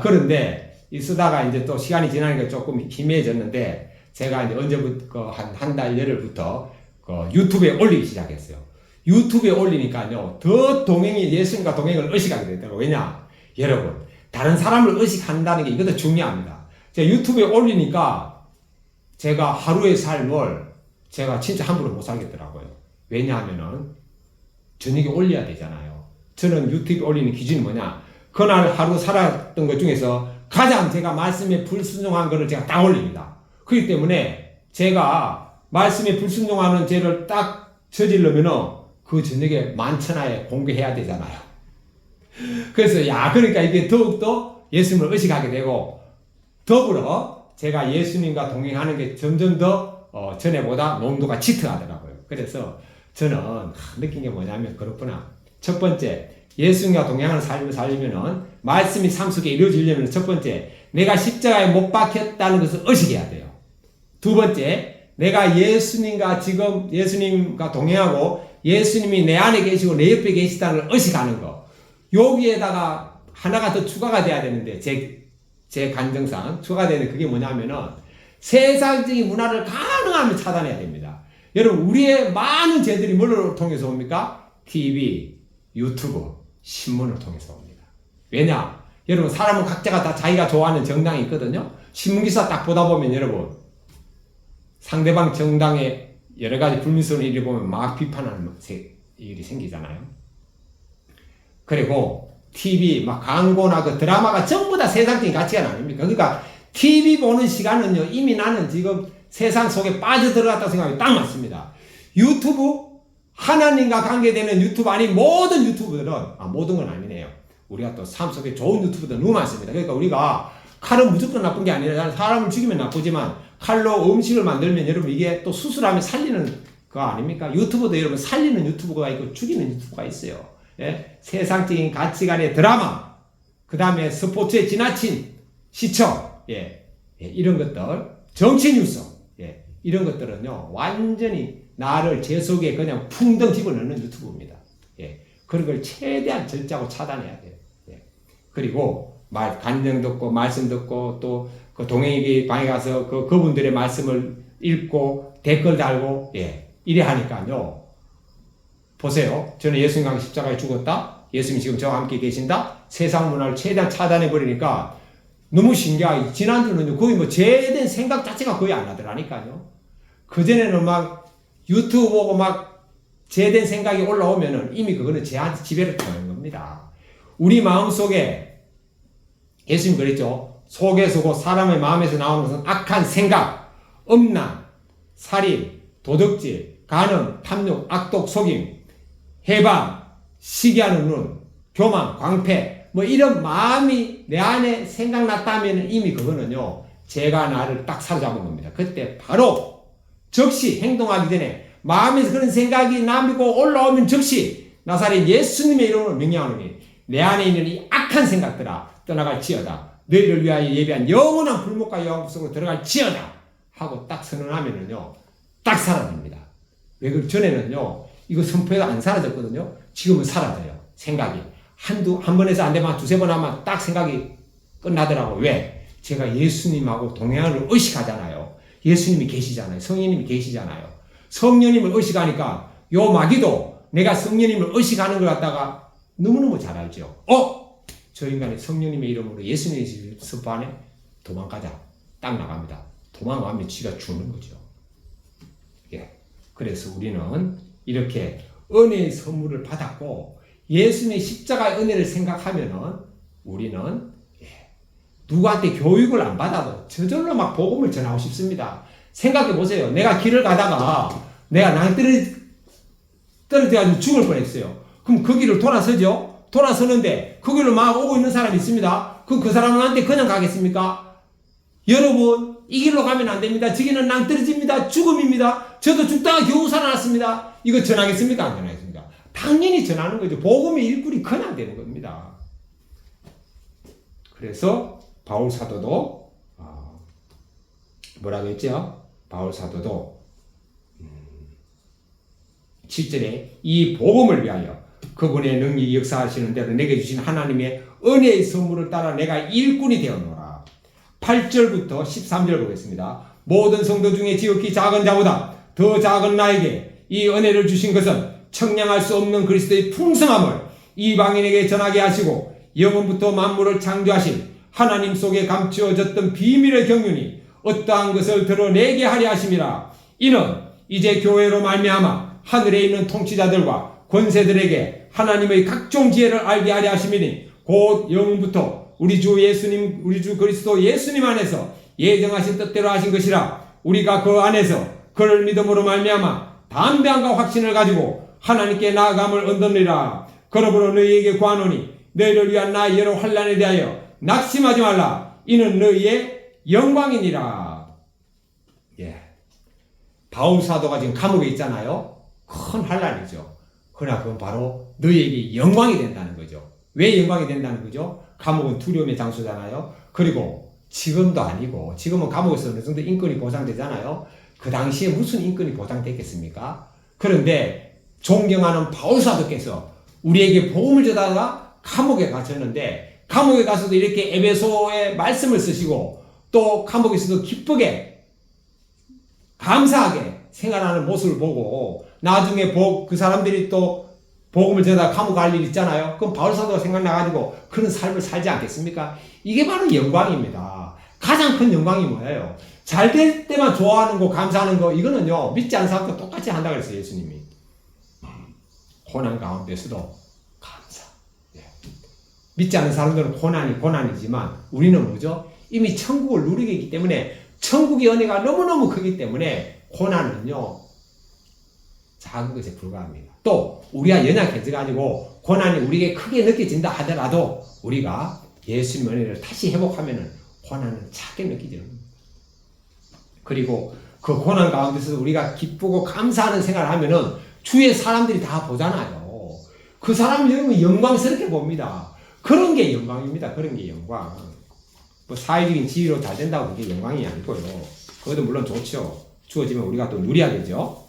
그런데 이 쓰다가 이제 또 시간이 지나니까 조금 희미해졌는데 제가 이제 언제부터 한 달 열흘부터 유튜브에 올리기 시작했어요. 유튜브에 올리니까요 더 예수님과 동행을 의식하게 되더라고요. 왜냐? 여러분 다른 사람을 의식한다는 게 이것도 중요합니다. 제가 유튜브에 올리니까 제가 하루의 삶을 제가 진짜 함부로 못 살겠더라고요. 왜냐하면은 저녁에 올려야 되잖아요. 저는 유튜브에 올리는 기준이 뭐냐? 그날 하루 살았던 것 중에서 가장 제가 말씀에 불순종한 것을 제가 딱 올립니다. 그렇기 때문에 제가 말씀에 불순종하는 죄를 딱 저지르면은 그 저녁에 만천하에 공개해야 되잖아요. 그래서 그러니까 이게 더욱더 예수님을 의식하게 되고 더불어 제가 예수님과 동행하는 게 점점 더 전에보다 농도가 짙어가더라고요. 그래서 저는 느낀 게 뭐냐면 그렇구나. 첫 번째, 예수님과 동행하는 삶을 살려면은 말씀이 삶 속에 이루어지려면 첫 번째, 내가 십자가에 못 박혔다는 것을 의식해야 돼요. 두 번째, 내가 예수님과 동행하고 예수님이 내 안에 계시고 내 옆에 계시다는 걸 의식하는 거. 여기에다가 하나가 더 추가가 돼야 되는데 제 간정상 추가가 되는 그게 뭐냐면은 세상적인 문화를 가능하면 차단해야 됩니다. 여러분 우리의 많은 죄들이 뭐를 통해서 옵니까? TV, 유튜브, 신문을 통해서 옵니다. 왜냐? 여러분 사람은 각자가 다 자기가 좋아하는 정당이 있거든요. 신문기사 딱 보다 보면 여러분 상대방 정당의 여러 가지 불미스러운 일을 보면 막 비판하는 일이 생기잖아요. 그리고 TV 막 광고나 그 드라마가 전부 다 세상적인 가치가 아닙니까? 그러니까 TV 보는 시간은요 이미 나는 지금 세상 속에 빠져들어갔다고 생각이 딱 맞습니다. 유튜브 하나님과 관계되는 유튜브 아닌 모든 유튜브들은 모든 건 아니네요. 우리가 또 삶 속에 좋은 유튜브도 너무 많습니다. 그러니까 우리가 칼은 무조건 나쁜 게 아니라 사람을 죽이면 나쁘지만 칼로 음식을 만들면 여러분 이게 또 수술하면 살리는 거 아닙니까? 유튜브도 여러분 살리는 유튜브가 있고 죽이는 유튜브가 있어요. 예? 세상적인 가치관의 드라마, 그 다음에 스포츠에 지나친 시청, 이런 것들, 정치 뉴스, 이런 것들은요 완전히 나를 제 속에 그냥 풍덩 집어넣는 유튜브입니다. 그런 걸 최대한 절제하고 차단해야 돼요. 그리고 간증 듣고 말씀 듣고 또 그 동행에게 방에 가서 그분들의 말씀을 읽고 댓글 달고 이래 하니까요. 보세요. 저는 예수님과 십자가에 죽었다. 예수님 지금 저와 함께 계신다. 세상 문화를 최대한 차단해 버리니까 너무 신기하게 지난주는 거의 뭐 제된 생각 자체가 거의 안 하더라니까요. 그전에는 막 유튜브 보고 막 제된 생각이 올라오면은 이미 그거는 제한테 지배를 당하는 겁니다. 우리 마음속에 예수님 그랬죠. 속에서 곧 사람의 마음에서 나오는 것은 악한 생각, 음란, 살인, 도둑질, 간음, 탐욕, 악독, 속임, 해방, 시기하는 눈, 교만, 광패 뭐 이런 마음이 내 안에 생각났다면 이미 그거는요 제가 나를 딱 사로잡은 겁니다. 그때 바로 즉시 행동하기 전에 마음에서 그런 생각이 남고 올라오면 즉시 나사렛 예수님의 이름으로 명령하노니 내 안에 있는 이 악한 생각들아 떠나갈지어다. 너희를 위하여 예비한 영원한 불목과 영광 속으로 들어갈지어다 하고 딱 선언하면은요 딱 사라집니다. 왜 그 전에는요 이거 선포해도 안 사라졌거든요. 지금은 사라져요. 생각이 한 번에서 안 되면 두세 번 하면 딱 생각이 끝나더라고. 왜? 제가 예수님하고 동행을 의식하잖아요. 예수님이 계시잖아요. 성령님이 계시잖아요. 성령님을 의식하니까 요 마귀도 내가 성령님을 의식하는 걸 갖다가 너무너무 잘 알죠. 저 인간이 성령님의 이름으로 예수님의 선포하네? 도망가자. 딱 나갑니다. 도망가면 쥐가 죽는 거죠. 그래서 우리는 이렇게 은혜의 선물을 받았고 예수님의 십자가의 은혜를 생각하면은 우리는 누구한테 교육을 안 받아도 저절로 막 복음을 전하고 싶습니다. 생각해 보세요. 내가 길을 가다가 내가 떨어져가지고 죽을 뻔했어요. 그럼 그 길을 돌아서죠? 돌아서는데 그 길로 막 오고 있는 사람이 있습니다. 그럼 그 사람한테 그냥 가겠습니까? 여러분 이 길로 가면 안 됩니다. 저기는 낭떠러집니다. 죽음입니다. 저도 죽다가 겨우 살아났습니다. 이거 전하겠습니까? 안 전하겠습니까? 당연히 전하는 거죠. 복음의 일꾼이 그냥 되는 겁니다. 그래서 바울 사도도 뭐라고 했죠? 바울 사도도 7절에 이 복음을 위하여 그분의 능력이 역사하시는 대로 내게 주신 하나님의 은혜의 선물을 따라 내가 일꾼이 되었노라. 8절부터 13절 보겠습니다. 모든 성도 중에 지극히 작은 자보다 더 작은 나에게 이 은혜를 주신 것은 청량할 수 없는 그리스도의 풍성함을 이방인에게 전하게 하시고 영원부터 만물을 창조하신 하나님 속에 감추어졌던 비밀의 경륜이 어떠한 것을 드러내게 하려 하심이라. 이는 이제 교회로 말미암아 하늘에 있는 통치자들과 권세들에게 하나님의 각종 지혜를 알게 하려 하심이니 곧 영부터 우리 주 그리스도 예수님 안에서 예정하신 뜻대로 하신 것이라. 우리가 그 안에서 그를 믿음으로 말미암아 담대함과 확신을 가지고 하나님께 나아감을 얻느니라. 그러므로 너희에게 구하노니 너희를 위한 나의 여러 환난에 대하여 낙심하지 말라. 이는 너희의 영광이니라. 바울 사도가 지금 감옥에 있잖아요. 큰 환난이죠. 그러나 그건 바로 너희에게 영광이 된다는 거죠. 왜 영광이 된다는 거죠? 감옥은 두려움의 장소잖아요. 그리고 지금도 아니고 지금은 감옥에서 어느 정도 인권이 보장되잖아요. 그 당시에 무슨 인권이 보장됐겠습니까? 그런데 존경하는 바울 사도께서 우리에게 복음을 전하다가 감옥에 갇혔는데 감옥에 가서도 이렇게 에베소의 말씀을 쓰시고 또 감옥에서도 기쁘게 감사하게 생활하는 모습을 보고 나중에 그 사람들이 또 복음을 전하다 감옥 갈 일 있잖아요. 그럼 바울 사도가 생각나가지고 그런 삶을 살지 않겠습니까? 이게 바로 영광입니다. 가장 큰 영광이 뭐예요? 잘 될 때만 좋아하는 거, 감사하는 거, 이거는요, 믿지 않는 사람도 똑같이 한다 그랬어요, 예수님이. 고난 가운데서도 감사. 예. 믿지 않는 사람들은 고난이 고난이지만 우리는 뭐죠? 이미 천국을 누리게 있기 때문에 천국의 은혜가 너무너무 크기 때문에 고난은요, 작은 것에 불과합니다. 또 우리가 연약해져가지고 고난이 우리에게 크게 느껴진다 하더라도 우리가 예수님의 은혜를 다시 회복하면은 고난은 작게 느끼죠. 그리고 그 고난 가운데서 우리가 기쁘고 감사하는 생활을 하면은 주위의 사람들이 다 보잖아요. 그 사람 여러분 영광스럽게 봅니다. 그런 게 영광입니다. 그런 게 영광. 뭐 사회적인 지위로 잘 된다고 그게 영광이 아니고요. 그것도 물론 좋죠. 주어지면 우리가 또 누려야 되죠.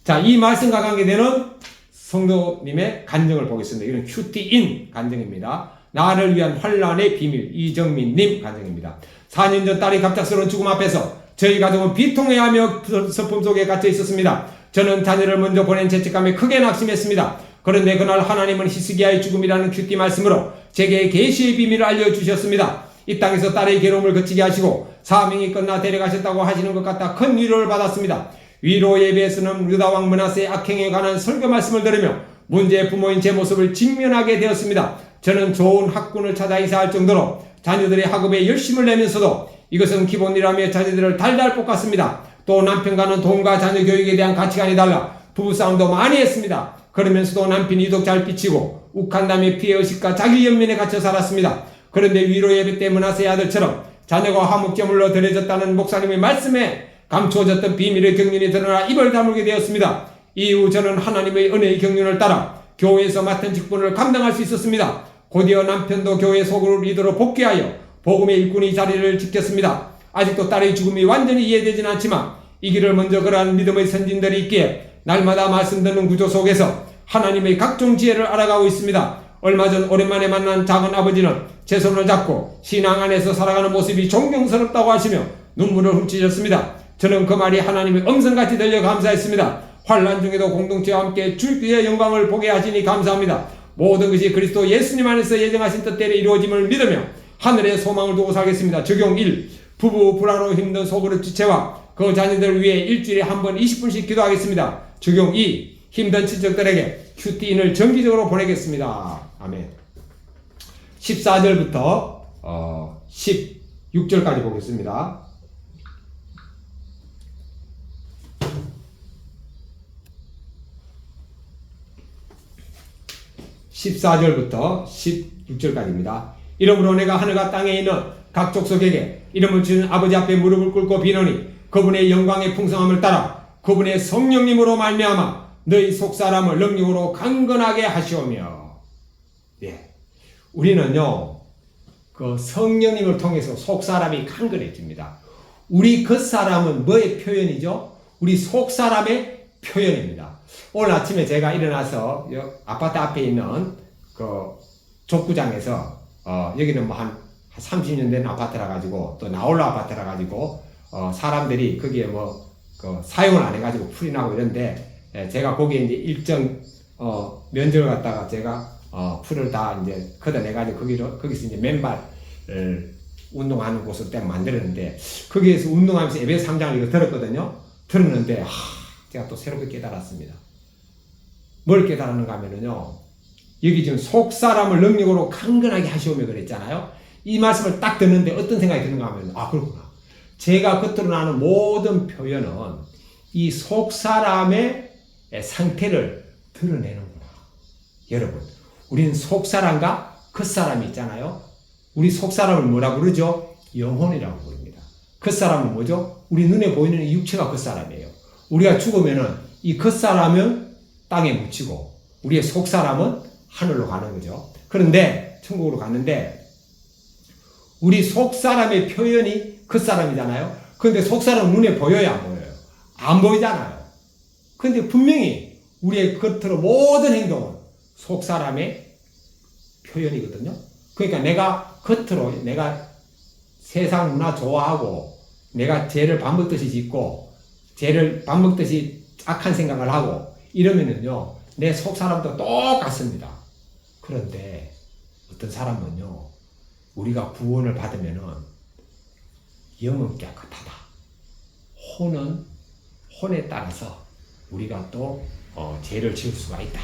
자, 이 말씀과 관계되는 성도님의 간증을 보겠습니다. 이건 큐티인 간증입니다. 나를 위한 환란의 비밀, 이정민님 간증입니다. 4년 전 딸이 갑작스러운 죽음 앞에서 저희 가족은 비통해하며 슬픔 속에 갇혀 있었습니다. 저는 자녀를 먼저 보낸 죄책감에 크게 낙심했습니다. 그런데 그날 하나님은 히스기야의 죽음이라는 큐티 말씀으로 제게 계시의 비밀을 알려주셨습니다. 이 땅에서 딸의 괴로움을 그치게 하시고 사명이 끝나 데려가셨다고 하시는 것 같아 큰 위로를 받았습니다. 위로 예배에서는 유다 왕 므낫세의 악행에 관한 설교 말씀을 들으며 문제의 부모인 제 모습을 직면하게 되었습니다. 저는 좋은 학군을 찾아 이사할 정도로 자녀들의 학업에 열심을 내면서도 이것은 기본이라며 자녀들을 달달 볶았습니다. 또 남편과는 돈과 자녀 교육에 대한 가치관이 달라 부부싸움도 많이 했습니다. 그러면서도 남편이 유독 잘 비치고 욱한담의 피해의식과 자기 연민에 갇혀 살았습니다. 그런데 위로 예배 때 므낫세의 아들처럼 자녀가 화목제물로 드려졌다는 목사님의 말씀에 감추어졌던 비밀의 경륜이 드러나 입을 다물게 되었습니다. 이후 저는 하나님의 은혜의 경륜을 따라 교회에서 맡은 직분을 감당할 수 있었습니다. 곧이어 남편도 교회 속으로 리더로 복귀하여 복음의 일꾼이 자리를 지켰습니다. 아직도 딸의 죽음이 완전히 이해되지는 않지만 이 길을 먼저 걸어간 믿음의 선진들이 있기에 날마다 말씀 듣는 구조 속에서 하나님의 각종 지혜를 알아가고 있습니다. 얼마 전 오랜만에 만난 작은 아버지는 제 손을 잡고 신앙 안에서 살아가는 모습이 존경스럽다고 하시며 눈물을 훔치셨습니다. 저는 그 말이 하나님의 음성같이 들려 감사했습니다. 환난 중에도 공동체와 함께 주의 영광을 보게 하시니 감사합니다. 모든 것이 그리스도 예수님 안에서 예정하신 뜻대로 이루어짐을 믿으며 하늘의 소망을 두고 살겠습니다. 적용 1. 부부 불화로 힘든 소그룹 지체와 그 자녀들을 위해 일주일에 한 번 20분씩 기도하겠습니다. 적용 2. 힘든 친척들에게 큐티인을 정기적으로 보내겠습니다. 아멘. 14절부터 16절까지 보겠습니다. 14절부터 16절까지입니다. 이러므로 내가 하늘과 땅에 있는 각 족속에게 이름을 주는 아버지 앞에 무릎을 꿇고 비노니 그분의 영광의 풍성함을 따라 그분의 성령님으로 말미암아 너희 속사람을 능력으로 강건하게 하시오며. 예, 우리는요 그 성령님을 통해서 속사람이 강건해집니다. 우리 겉사람은 뭐의 표현이죠? 우리 속사람의 표현입니다. 오늘 아침에 제가 일어나서 아파트 앞에 있는 그 족구장에서 여기는 뭐 한 30년 된 아파트라 가지고 또 나홀로 아파트라 가지고 사람들이 거기에 뭐 그 사용을 안 해가지고 풀이 나고 이런데 제가 거기에 이제 일정 면적을 갖다가 제가 풀을 다 이제 걷어내가지고 거기서 이제 맨발 운동하는 곳을 딱 만들었는데 거기에서 운동하면서 예배 3장을 이거 들었거든요. 들었는데 제가 또 새롭게 깨달았습니다. 뭘 깨달았는가 하면은요, 여기 지금 속 사람을 능력으로 강건하게 하시오며 그랬잖아요. 이 말씀을 딱 듣는데 어떤 생각이 드는가 하면, 그렇구나. 제가 겉으로 나는 모든 표현은 이 속 사람의 상태를 드러내는구나. 여러분, 우리는 속 사람과 겉 사람이 있잖아요. 우리 속 사람을 뭐라 부르죠? 영혼이라고 부릅니다. 겉 사람은 뭐죠? 우리 눈에 보이는 이 육체가 겉 사람이에요. 우리가 죽으면은 이 겉 사람은 땅에 묻히고 우리의 속 사람은 하늘로 가는 거죠. 그런데 천국으로 갔는데 우리 속 사람의 표현이 겉 사람이잖아요. 그런데 속 사람은 눈에 보여요, 안 보여요? 안 보이잖아요. 그런데 분명히 우리의 겉으로 모든 행동은 속 사람의 표현이거든요. 그러니까 내가 겉으로 내가 세상 문화 좋아하고 내가 죄를 밥 먹듯이 짓고 죄를 밥 먹듯이 악한 생각을 하고 이러면은요, 내 속 사람도 똑같습니다. 그런데 어떤 사람은요, 우리가 구원을 받으면은 영은 깨끗하다. 혼에 따라서 우리가 또 죄를 지을 수가 있다.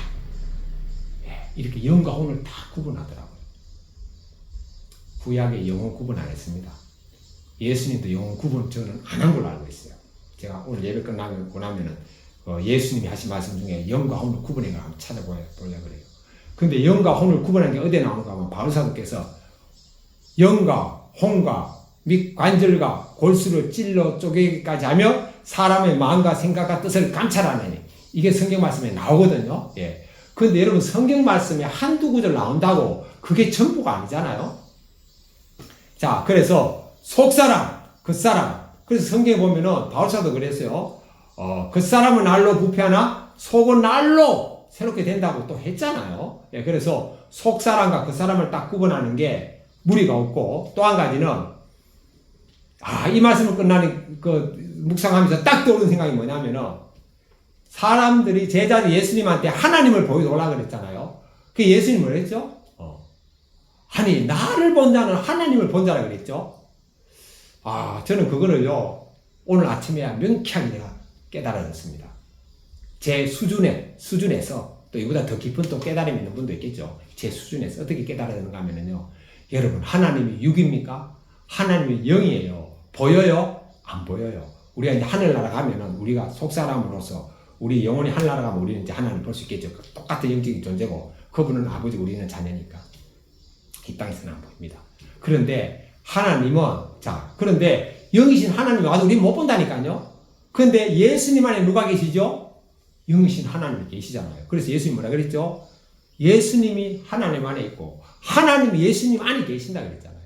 예, 이렇게 영과 혼을 다 구분하더라고요. 구약의 영혼 구분 안 했습니다. 예수님도 영혼 구분 저는 안 한 걸로 알고 있어요. 제가 오늘 예배 끝나고 나면은 예수님이 하신 말씀 중에 영과 혼을 구분해 가 한번 찾아보려고 그래요. 근데 영과 혼을 구분하는 게 어디에 나오는가 하면 바울사도께서 영과 혼과 및 관절과 골수를 찔러 쪼개기까지 하며 사람의 마음과 생각과 뜻을 감찰하느니 이게 성경 말씀에 나오거든요. 예. 그런데 여러분 성경 말씀에 한두 구절 나온다고 그게 전부가 아니잖아요. 자, 그래서 속사람, 겉사람. 그래서 성경에 보면은 바울사도 그랬어요. 겉사람은 날로 부패하나 속은 날로 새롭게 된다고 또 했잖아요. 예, 그래서 속사람과 겉사람을 딱 구분하는 게 무리가 없고 또 한 가지는 이 말씀을 끝나는 묵상하면서 딱 떠오르는 생각이 뭐냐면은 사람들이 제자들이 예수님한테 하나님을 보여달라고 그랬잖아요. 그 예수님이 뭐라 했죠? 아니 나를 본 자는 하나님을 본 자라 그랬죠. 저는 그거를요 오늘 아침에 명쾌하게 내가 깨달아졌습니다. 제 수준에서 또 이보다 더 깊은 또 깨달음이 있는 분도 있겠죠. 제 수준에서 어떻게 깨달아졌는가 하면요, 여러분 하나님이 육입니까? 하나님이 영이에요. 보여요? 안 보여요. 우리가 이제 하늘나라 가면은 우리가 속사람으로서 우리 영혼이 하늘나라 가면 우리는 이제 하나님을 볼 수 있겠죠. 똑같은 영적인 존재고 그분은 아버지, 우리는 자녀니까 이 땅에서는 안 보입니다. 그런데 하나님은 그런데 영이신 하나님이 와도 우리 못 본다니까요. 그런데 예수님 안에 누가 계시죠? 영이신 하나님이 계시잖아요. 그래서 예수님 뭐라 그랬죠? 예수님이 하나님 안에 있고 하나님이 예수님 안에 계신다 그랬잖아요.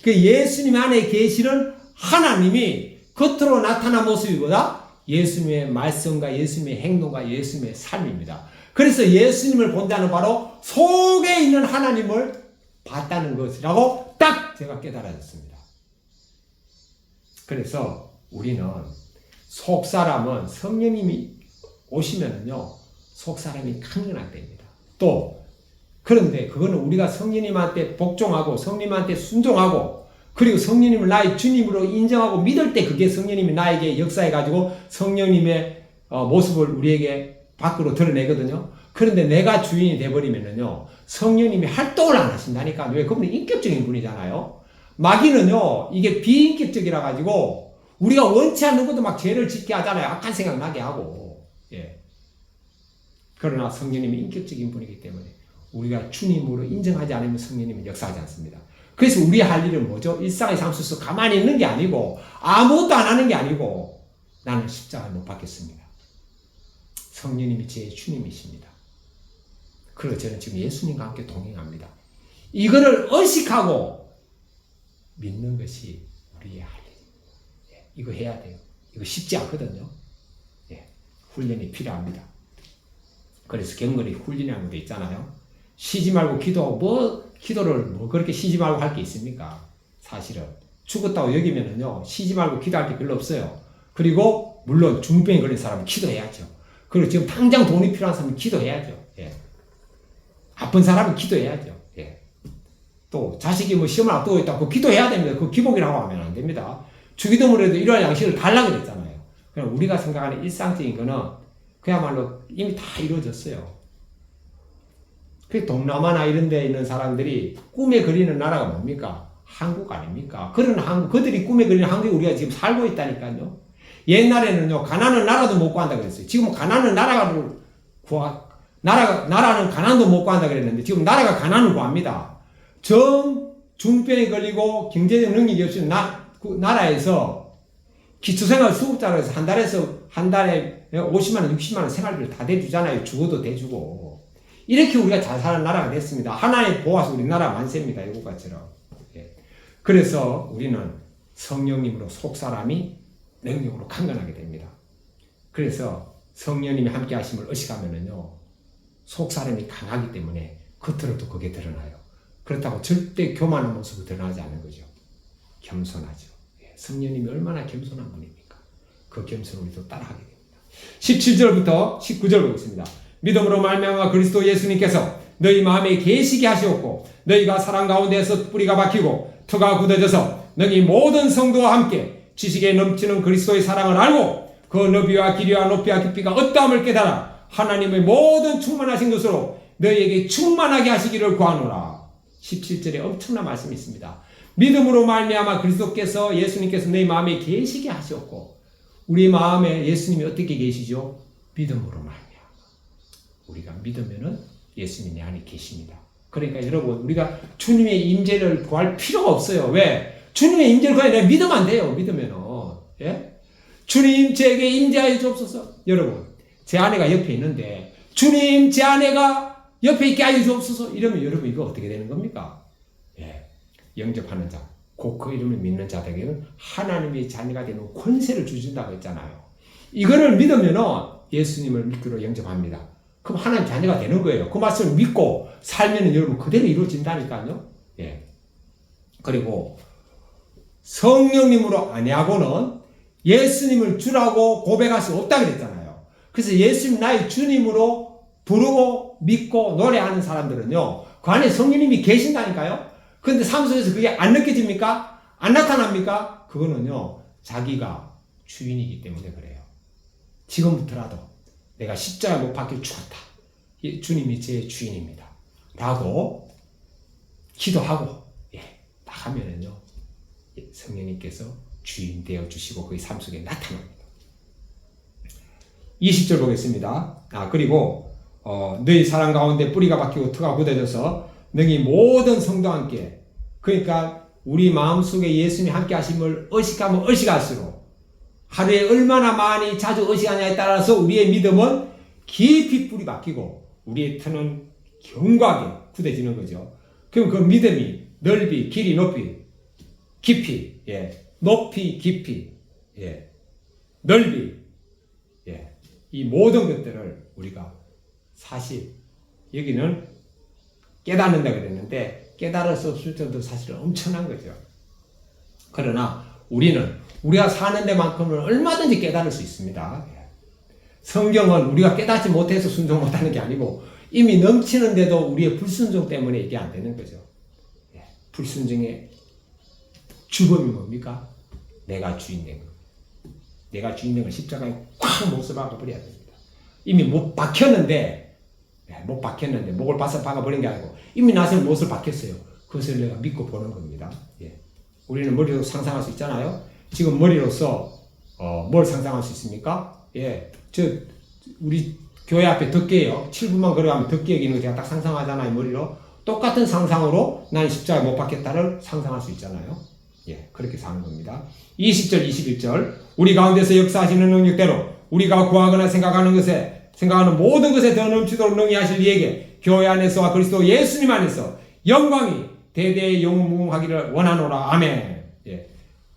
그 예수님 안에 계시는 하나님이 겉으로 나타난 모습이보다 예수님의 말씀과 예수님의 행동과 예수님의 삶입니다. 그래서 예수님을 본다는 바로 속에 있는 하나님을 봤다는 것이라고 딱 제가 깨달아졌습니다. 그래서 우리는 속사람은 성령님이 오시면은요, 속사람이 강건하게 됩니다. 또 그런데 그거는 우리가 성령님한테 복종하고 성령님한테 순종하고 그리고 성령님을 나의 주님으로 인정하고 믿을 때 그게 성령님이 나에게 역사해가지고 성령님의 모습을 우리에게 밖으로 드러내거든요. 그런데 내가 주인이 돼버리면은요, 성령님이 활동을 안 하신다니까. 왜? 그분이 인격적인 분이잖아요. 마귀는요, 이게 비인격적이라 가지고 우리가 원치 않는 것도 막 죄를 짓게 하잖아요. 악한 생각 나게 하고. 예. 그러나 성령님이 인격적인 분이기 때문에 우리가 주님으로 인정하지 않으면 성령님은 역사하지 않습니다. 그래서 우리 할 일은 뭐죠? 일상의 삶 속에서 가만히 있는 게 아니고 아무것도 안 하는 게 아니고 나는 십자가를 못 받겠습니다. 성령님이 제 주님이십니다. 그래서 저는 지금 예수님과 함께 동행합니다. 이거를 의식하고 믿는 것이 우리의 할 일입니다. 예, 이거 해야 돼요. 이거 쉽지 않거든요. 예, 훈련이 필요합니다. 그래서 경건이 훈련이라는 게 있잖아요. 쉬지 말고 기도하고 기도를 그렇게 쉬지 말고 할 게 있습니까? 사실은 죽었다고 여기면은요, 쉬지 말고 기도할 게 별로 없어요. 그리고 물론 중병에 걸린 사람은 기도해야죠. 그리고 지금 당장 돈이 필요한 사람은 기도해야죠. 예. 아픈 사람은 기도해야죠. 예. 또 자식이 뭐 시험을 앞두고 있다, 그 기도해야 됩니다. 그 기복이라고 하면 안 됩니다. 주기도문에도 이러한 양식을 달라고 그랬잖아요. 그냥 우리가 생각하는 일상적인 거는 그야말로 이미 다 이루어졌어요. 그 동남아나 이런 데 있는 사람들이 꿈에 그리는 나라가 뭡니까? 한국 아닙니까? 그런 한국, 그들이 꿈에 그리는 한국에 우리가 지금 살고 있다니까요. 옛날에는요, 가난한 나라도 못 구한다 그랬어요. 지금 가난한 나라는 가난도 못 구한다 그랬는데 지금 나라가 가난을 구합니다. 중병에 걸리고 경제적 능력이 없는 나라에서 기초생활 수급자로 해서 한 달에 50만원, 60만원 생활비를 다 대주잖아요. 죽어도 대주고. 이렇게 우리가 잘 사는 나라가 됐습니다. 하나의 보아서 우리나라 만세입니다. 이것처럼. 예. 그래서 우리는 성령님으로 속사람이 능력으로 강건하게 됩니다. 그래서 성령님이 함께 하심을 의식하면은요, 속사람이 강하기 때문에 겉으로도 그게 드러나요. 그렇다고 절대 교만한 모습을 드러나지 않는 거죠. 겸손하죠. 예. 성령님이 얼마나 겸손한 분입니까? 그 겸손을 우리도 따라하게 됩니다. 17절부터 19절 보겠습니다. 믿음으로 말미암아 그리스도 예수님께서 너희 마음에 계시게 하시었고 너희가 사랑 가운데에서 뿌리가 박히고 터가 굳어져서 너희 모든 성도와 함께 지식에 넘치는 그리스도의 사랑을 알고 그 너비와 길이와 높이와 깊이가 어떠함을 깨달아 하나님의 모든 충만하신 것으로 너희에게 충만하게 하시기를 구하노라. 17절에 엄청난 말씀이 있습니다. 믿음으로 말미암아 그리스도께서 예수님께서 너희 마음에 계시게 하셨고 우리 마음에 예수님이 어떻게 계시죠? 믿음으로 말미암아. 우리가 믿으면은 예수님이 내 안에 계십니다. 그러니까 여러분 우리가 주님의 임재를 구할 필요가 없어요. 왜? 주님의 임재를 구해야 내가 믿으면 안 돼요. 믿으면은. 예? 주님 제게 임재하여 주옵소서. 여러분 제 아내가 옆에 있는데 주님 제 아내가 옆에 있게 하여 주옵소서. 이러면 여러분 이거 어떻게 되는 겁니까? 예. 영접하는 자, 곧 그 이름을 믿는 자들에게는 하나님의 자녀가 되는 권세를 주신다고 했잖아요. 이거를 믿으면은 예수님을 믿기로 영접합니다. 그럼 하나님 자녀가 되는 거예요. 그 말씀을 믿고 살면은 여러분 그대로 이루어진다니까요. 예. 그리고 성령님으로 아니하고는 예수님을 주라고 고백할 수 없다 그랬잖아요. 그래서 예수님 나의 주님으로 부르고 믿고 노래하는 사람들은요, 그 안에 성령님이 계신다니까요. 그런데 삶 속에서 그게 안 느껴집니까? 안 나타납니까? 그거는요, 자기가 주인이기 때문에 그래요. 지금부터라도 내가 십자가 못 박혀 죽었다. 주님이 제 주인입니다. 라고 기도하고 나가면은요, 성령님께서 주인 되어 주시고 그의 삶 속에 나타납니다. 20절 보겠습니다. 그리고 너희 사랑 가운데 뿌리가 박히고 터가 굳어져서 너희 모든 성도와 함께, 그러니까 우리 마음속에 예수님이 함께 하심을 의식하면 의식할수록 하루에 얼마나 많이 자주 의식하냐에 따라서 우리의 믿음은 깊이 뿌리 박히고 우리의 터는 견고하게 굳어지는 거죠. 그럼 그 믿음이 넓이, 길이, 높이, 깊이, 높이, 깊이, 넓이, 이 모든 것들을 우리가 사실 여기는 깨닫는다 그랬는데 깨달을 수 없을 정도 사실은 엄청난 거죠. 그러나 우리가 사는 데만큼은 얼마든지 깨달을 수 있습니다. 성경은 우리가 깨닫지 못해서 순종 못하는 게 아니고 이미 넘치는데도 우리의 불순종 때문에 이게 안 되는 거죠. 불순종의 주범이 뭡니까? 내가 주인 된 거. 내가 주인 된 걸 십자가에 꽉 못을 박아버려야 됩니다. 이미 못 박혔는데 목을 바싹 박아버린 게 아니고 이미 나서 못을 박혔어요. 그것을 내가 믿고 보는 겁니다. 우리는 머리로 상상할 수 있잖아요. 지금 머리로서 뭘 상상할 수 있습니까? 우리 교회 앞에 덕계예요. 7분만 걸어가면 덕계 여기는 거 제가 딱 상상하잖아요. 머리로. 똑같은 상상으로 나는 십자가에 못 박혔다를 상상할 수 있잖아요. 그렇게 사는 겁니다. 20절, 21절. 우리 가운데서 역사하시는 능력대로 우리가 구하거나 생각하는 모든 것에 더 넘치도록 능히 하실 이에게 교회 안에서와 그리스도 예수님 안에서 영광이 대대의 영무하기를 원하노라. 아멘.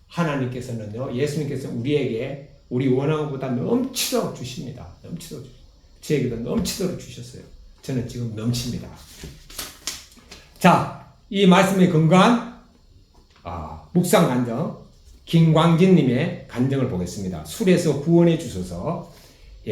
하나님께서는요, 예수님께서 우리에게 우리 원하는 것보다 넘치도록 주십니다. 넘치도록 주십니다. 저에게도 넘치도록 주셨어요. 저는 지금 넘칩니다. 자, 이 말씀에 근거한 묵상 간증, 김광진님의 간증을 보겠습니다. 술에서 구원해 주셔서,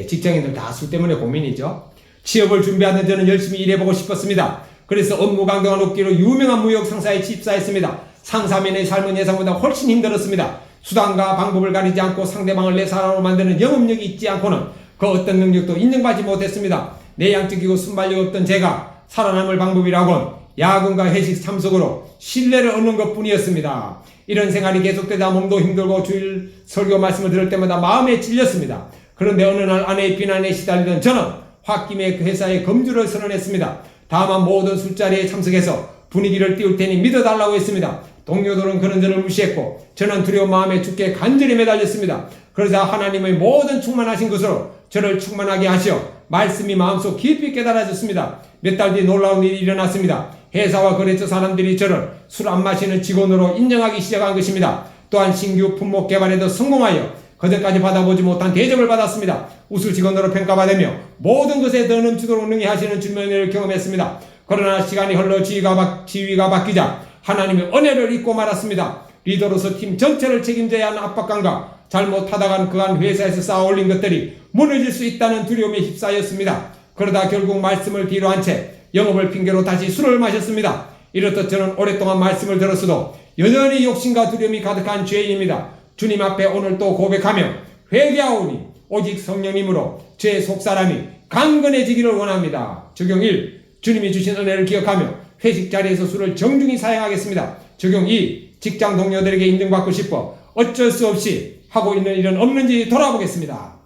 직장인들 다 술 때문에 고민이죠. 취업을 준비하던 저는 열심히 일해보고 싶었습니다. 그래서 업무 강도가 높기로 유명한 무역 상사에 입사했습니다. 상사면의 삶은 예상보다 훨씬 힘들었습니다. 수단과 방법을 가리지 않고 상대방을 내 사람으로 만드는 영업력이 있지 않고는 그 어떤 능력도 인정받지 못했습니다. 내향적이고 순발력 없던 제가 살아남을 방법이라곤 야근과 회식 참석으로 신뢰를 얻는 것뿐이었습니다. 이런 생활이 계속되다 몸도 힘들고 주일 설교 말씀을 들을 때마다 마음에 찔렸습니다. 그런데 어느 날 아내의 비난에 시달리던 저는 홧김에 그 회사에 검주를 선언했습니다. 다만 모든 술자리에 참석해서 분위기를 띄울 테니 믿어달라고 했습니다. 동료들은 그런 저를 무시했고 저는 두려운 마음에 주께 간절히 매달렸습니다. 그러자 하나님의 모든 충만하신 것으로 저를 충만하게 하시어 말씀이 마음속 깊이 깨달아졌습니다. 몇 달 뒤 놀라운 일이 일어났습니다. 회사와 거래처 사람들이 저를 술 안 마시는 직원으로 인정하기 시작한 것입니다. 또한 신규 품목 개발에도 성공하여 그전까지 받아보지 못한 대접을 받았습니다. 우수 직원으로 평가받으며 모든 것에 더 넘치도록 능히 하시는 주님을 경험했습니다. 그러나 시간이 흘러 지위가 바뀌자 하나님의 은혜를 잊고 말았습니다. 리더로서 팀 전체를 책임져야 하는 압박감과 잘못하다간 그간 회사에서 쌓아올린 것들이 무너질 수 있다는 두려움에 휩싸였습니다. 그러다 결국 말씀을 뒤로 한 채 영업을 핑계로 다시 술을 마셨습니다. 이렇듯 저는 오랫동안 말씀을 들었어도 여전히 욕심과 두려움이 가득한 죄인입니다. 주님 앞에 오늘 또 고백하며 회개하오니 오직 성령님으로 제 속사람이 강건해지기를 원합니다. 적용 1. 주님이 주신 은혜를 기억하며 회식 자리에서 술을 정중히 사용하겠습니다. 적용 2. 직장 동료들에게 인정받고 싶어 어쩔 수 없이 하고 있는 일은 없는지 돌아보겠습니다.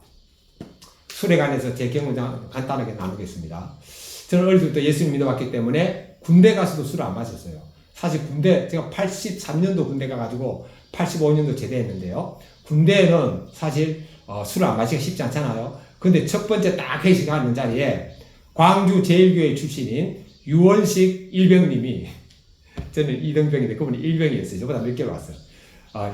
술에 관해서 제 경우 간단하게 나누겠습니다. 저는 어릴 때부터 예수님 믿어봤기 때문에 군대 가서도 술을 안 마셨어요. 사실 군대, 제가 83년도 군대 가가지고 85년도 제대했는데요. 군대는 사실 술을 안 마시기가 쉽지 않잖아요. 근데 첫 번째 딱 회식하는 자리에 광주 제일교회 출신인 유원식 일병님이, 저는 2등병인데 그분이 1병이었어요. 저보다 몇 개월 왔어요.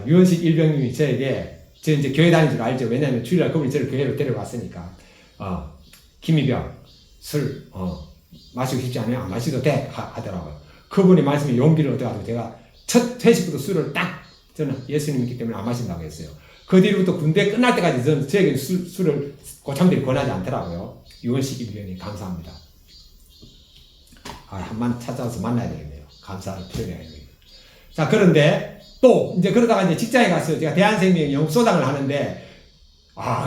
유원식 일병님이 저에게, 저 이제 교회 다니는 줄 알죠. 왜냐하면 주일날 그분이 저를 교회로 데려갔으니까. 김희병, 술, 마시고 싶지 않으면 안 마셔도 돼. 하더라고요. 그분이 말씀에 용기를 얻어가지고 제가 첫 회식부터 술을 딱, 저는 예수님이기 때문에 안 마신다고 했어요. 그 뒤로부터 군대 끝날 때까지 저는 저에게 술을 고참들이 권하지 않더라고요. 유원식 일병님 감사합니다. 한번 찾아와서 만나야 되겠네요. 감사를 표현해야 되겠네요. 자, 그런데 또 이제 그러다가 이제 직장에 갔어요. 제가 대한생명 영소장을 하는데,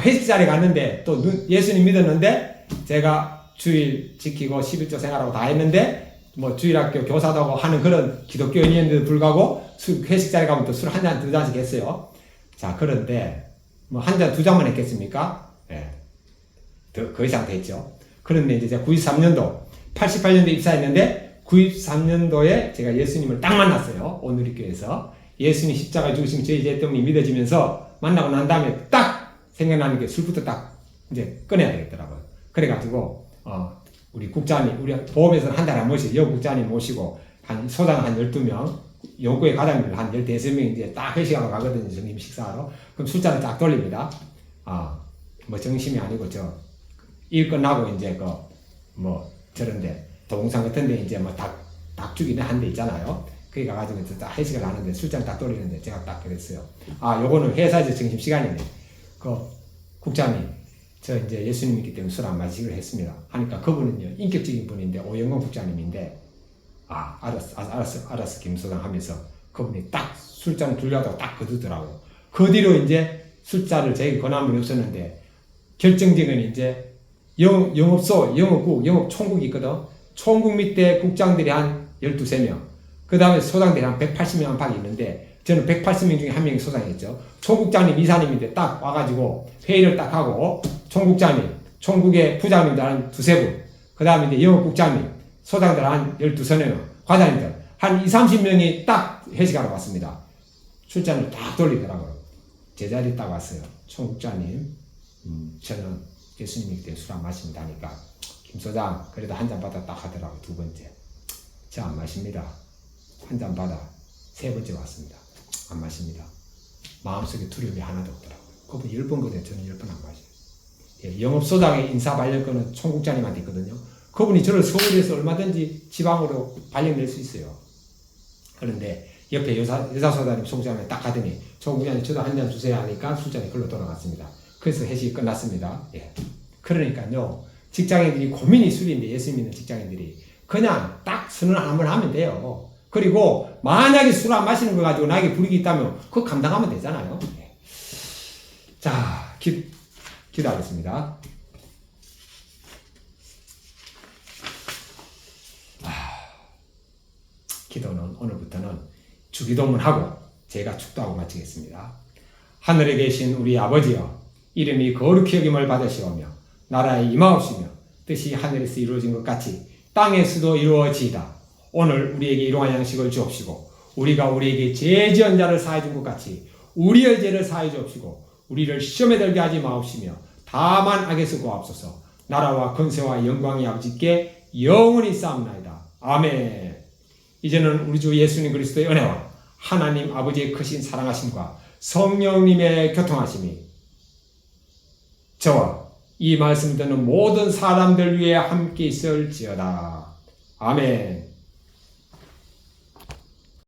회식 자리에 갔는데 또 예수님 믿었는데, 제가 주일 지키고 11조 생활하고 다 했는데, 뭐 주일학교 교사도 하고 하는 그런 기독교인인데도 불구하고 회식 자리에 가면 또 술 한 잔, 두 잔씩 했어요. 자, 그런데 뭐 한 잔, 두 잔만 했겠습니까? 예. 그 이상 됐죠. 그런데 이제 제가 93년도, 88년도에 입사했는데 93년도에 제가 예수님을 딱 만났어요. 오누리교회에서. 예수님 십자가에 죽으시면 저희 죄 때문에 믿어지면서 만나고 난 다음에 딱 생각나는 게 술부터 딱 이제 꺼내야 되겠더라고요. 그래가지고, 우리 국장님, 우리 보험에서는 한 달에 한 번씩 여 국장님 모시고 한 소장 한 12명, 연구회 과장님들 한 15명 이제 딱 회식하러 가거든요. 정님 식사하러. 그럼 술잔을 딱 돌립니다. 뭐 정심이 아니고 일 끝나고 이제 저런데 동상 같은데 이제 뭐 닭 죽이는 한 데 있잖아요. 거기 가가지고 딱 회식을 하는데 술잔 딱 돌리는데 제가 딱 그랬어요. 요거는 회사에서 점심시간이네. 국장님, 저 이제 예수님이기 때문에 술 안 마시기로 했습니다. 하니까 그분은요, 인격적인 분인데, 오영건 국장님인데, 알았어, 김소장 하면서 그분이 딱 술잔을 둘려다가 딱 거두더라고요. 그 뒤로 이제 술잔을 저에게 권한 분이 없었는데, 결정적인 이제 영업소, 영업국, 영업총국이 있거든. 총국 밑에 국장들이 한 12~13명, 그 다음에 소장들이 한 180명 안팎이 있는데, 저는 180명 중에 한 명이 소장이었죠. 총국장님, 이사님인데 딱 와가지고 회의를 딱 하고, 총국장님, 총국의 부장님들 한 2~3분, 그 다음에 이제 영업국장님, 소장들 한 12~13명, 과장님들 한 20~30명이 딱 회식하러 왔습니다. 술잔을 딱 돌리더라고요. 제자리에 딱 왔어요. 총국장님, 저는 예수님이기 때문에 술 안 마십니다 하니까, 김소장, 그래도 한 잔 받아 딱 하더라고. 두 번째. 저 안 마십니다. 한 잔 받아. 세 번째 왔습니다. 안 마십니다. 마음속에 두려움이 하나도 없더라고요. 그분 10번거든요. 저는 10번 안 마셔요. 예, 영업소장의 인사 발령권은 총국장님한테 있거든요. 그분이 저를 서울에서 얼마든지 지방으로 발령낼 수 있어요. 그런데 옆에 여사소장님, 총국장님 딱 가더니 총국장님 저도 한 잔 주세요 하니까 술잔이 글로 돌아갔습니다. 그래서 회식이 끝났습니다. 예. 그러니까요, 직장인들이 고민이 술인데, 예수 믿는 직장인들이 그냥 딱 선언 한번 하면 돼요. 그리고 만약에 술 안 마시는 거 가지고 나에게 불이익이 있다면 그거 감당하면 되잖아요. 예. 자, 기도하겠습니다. 기도는 오늘부터는 주기도문 하고 제가 축도하고 마치겠습니다. 하늘에 계신 우리 아버지여, 이름이 거룩히 여김을 받으시오며 나라에 임하옵시며 뜻이 하늘에서 이루어진 것 같이 땅에서도 이루어지이다. 오늘 우리에게 일용할 양식을 주옵시고 우리가 우리에게 죄 지은 자를 사해 준 것 같이 우리의 죄를 사해 주옵시고 우리를 시험에 들게 하지 마옵시며 다만 악에서 구하옵소서. 나라와 권세와 영광이 아버지께 영원히 쌓옵나이다. 아멘. 이제는 우리 주 예수님 그리스도의 은혜와 하나님 아버지의 크신 사랑하심과 성령님의 교통하심이 저와 이 말씀 듣는 모든 사람들 위해 함께 있을지어다. 아멘.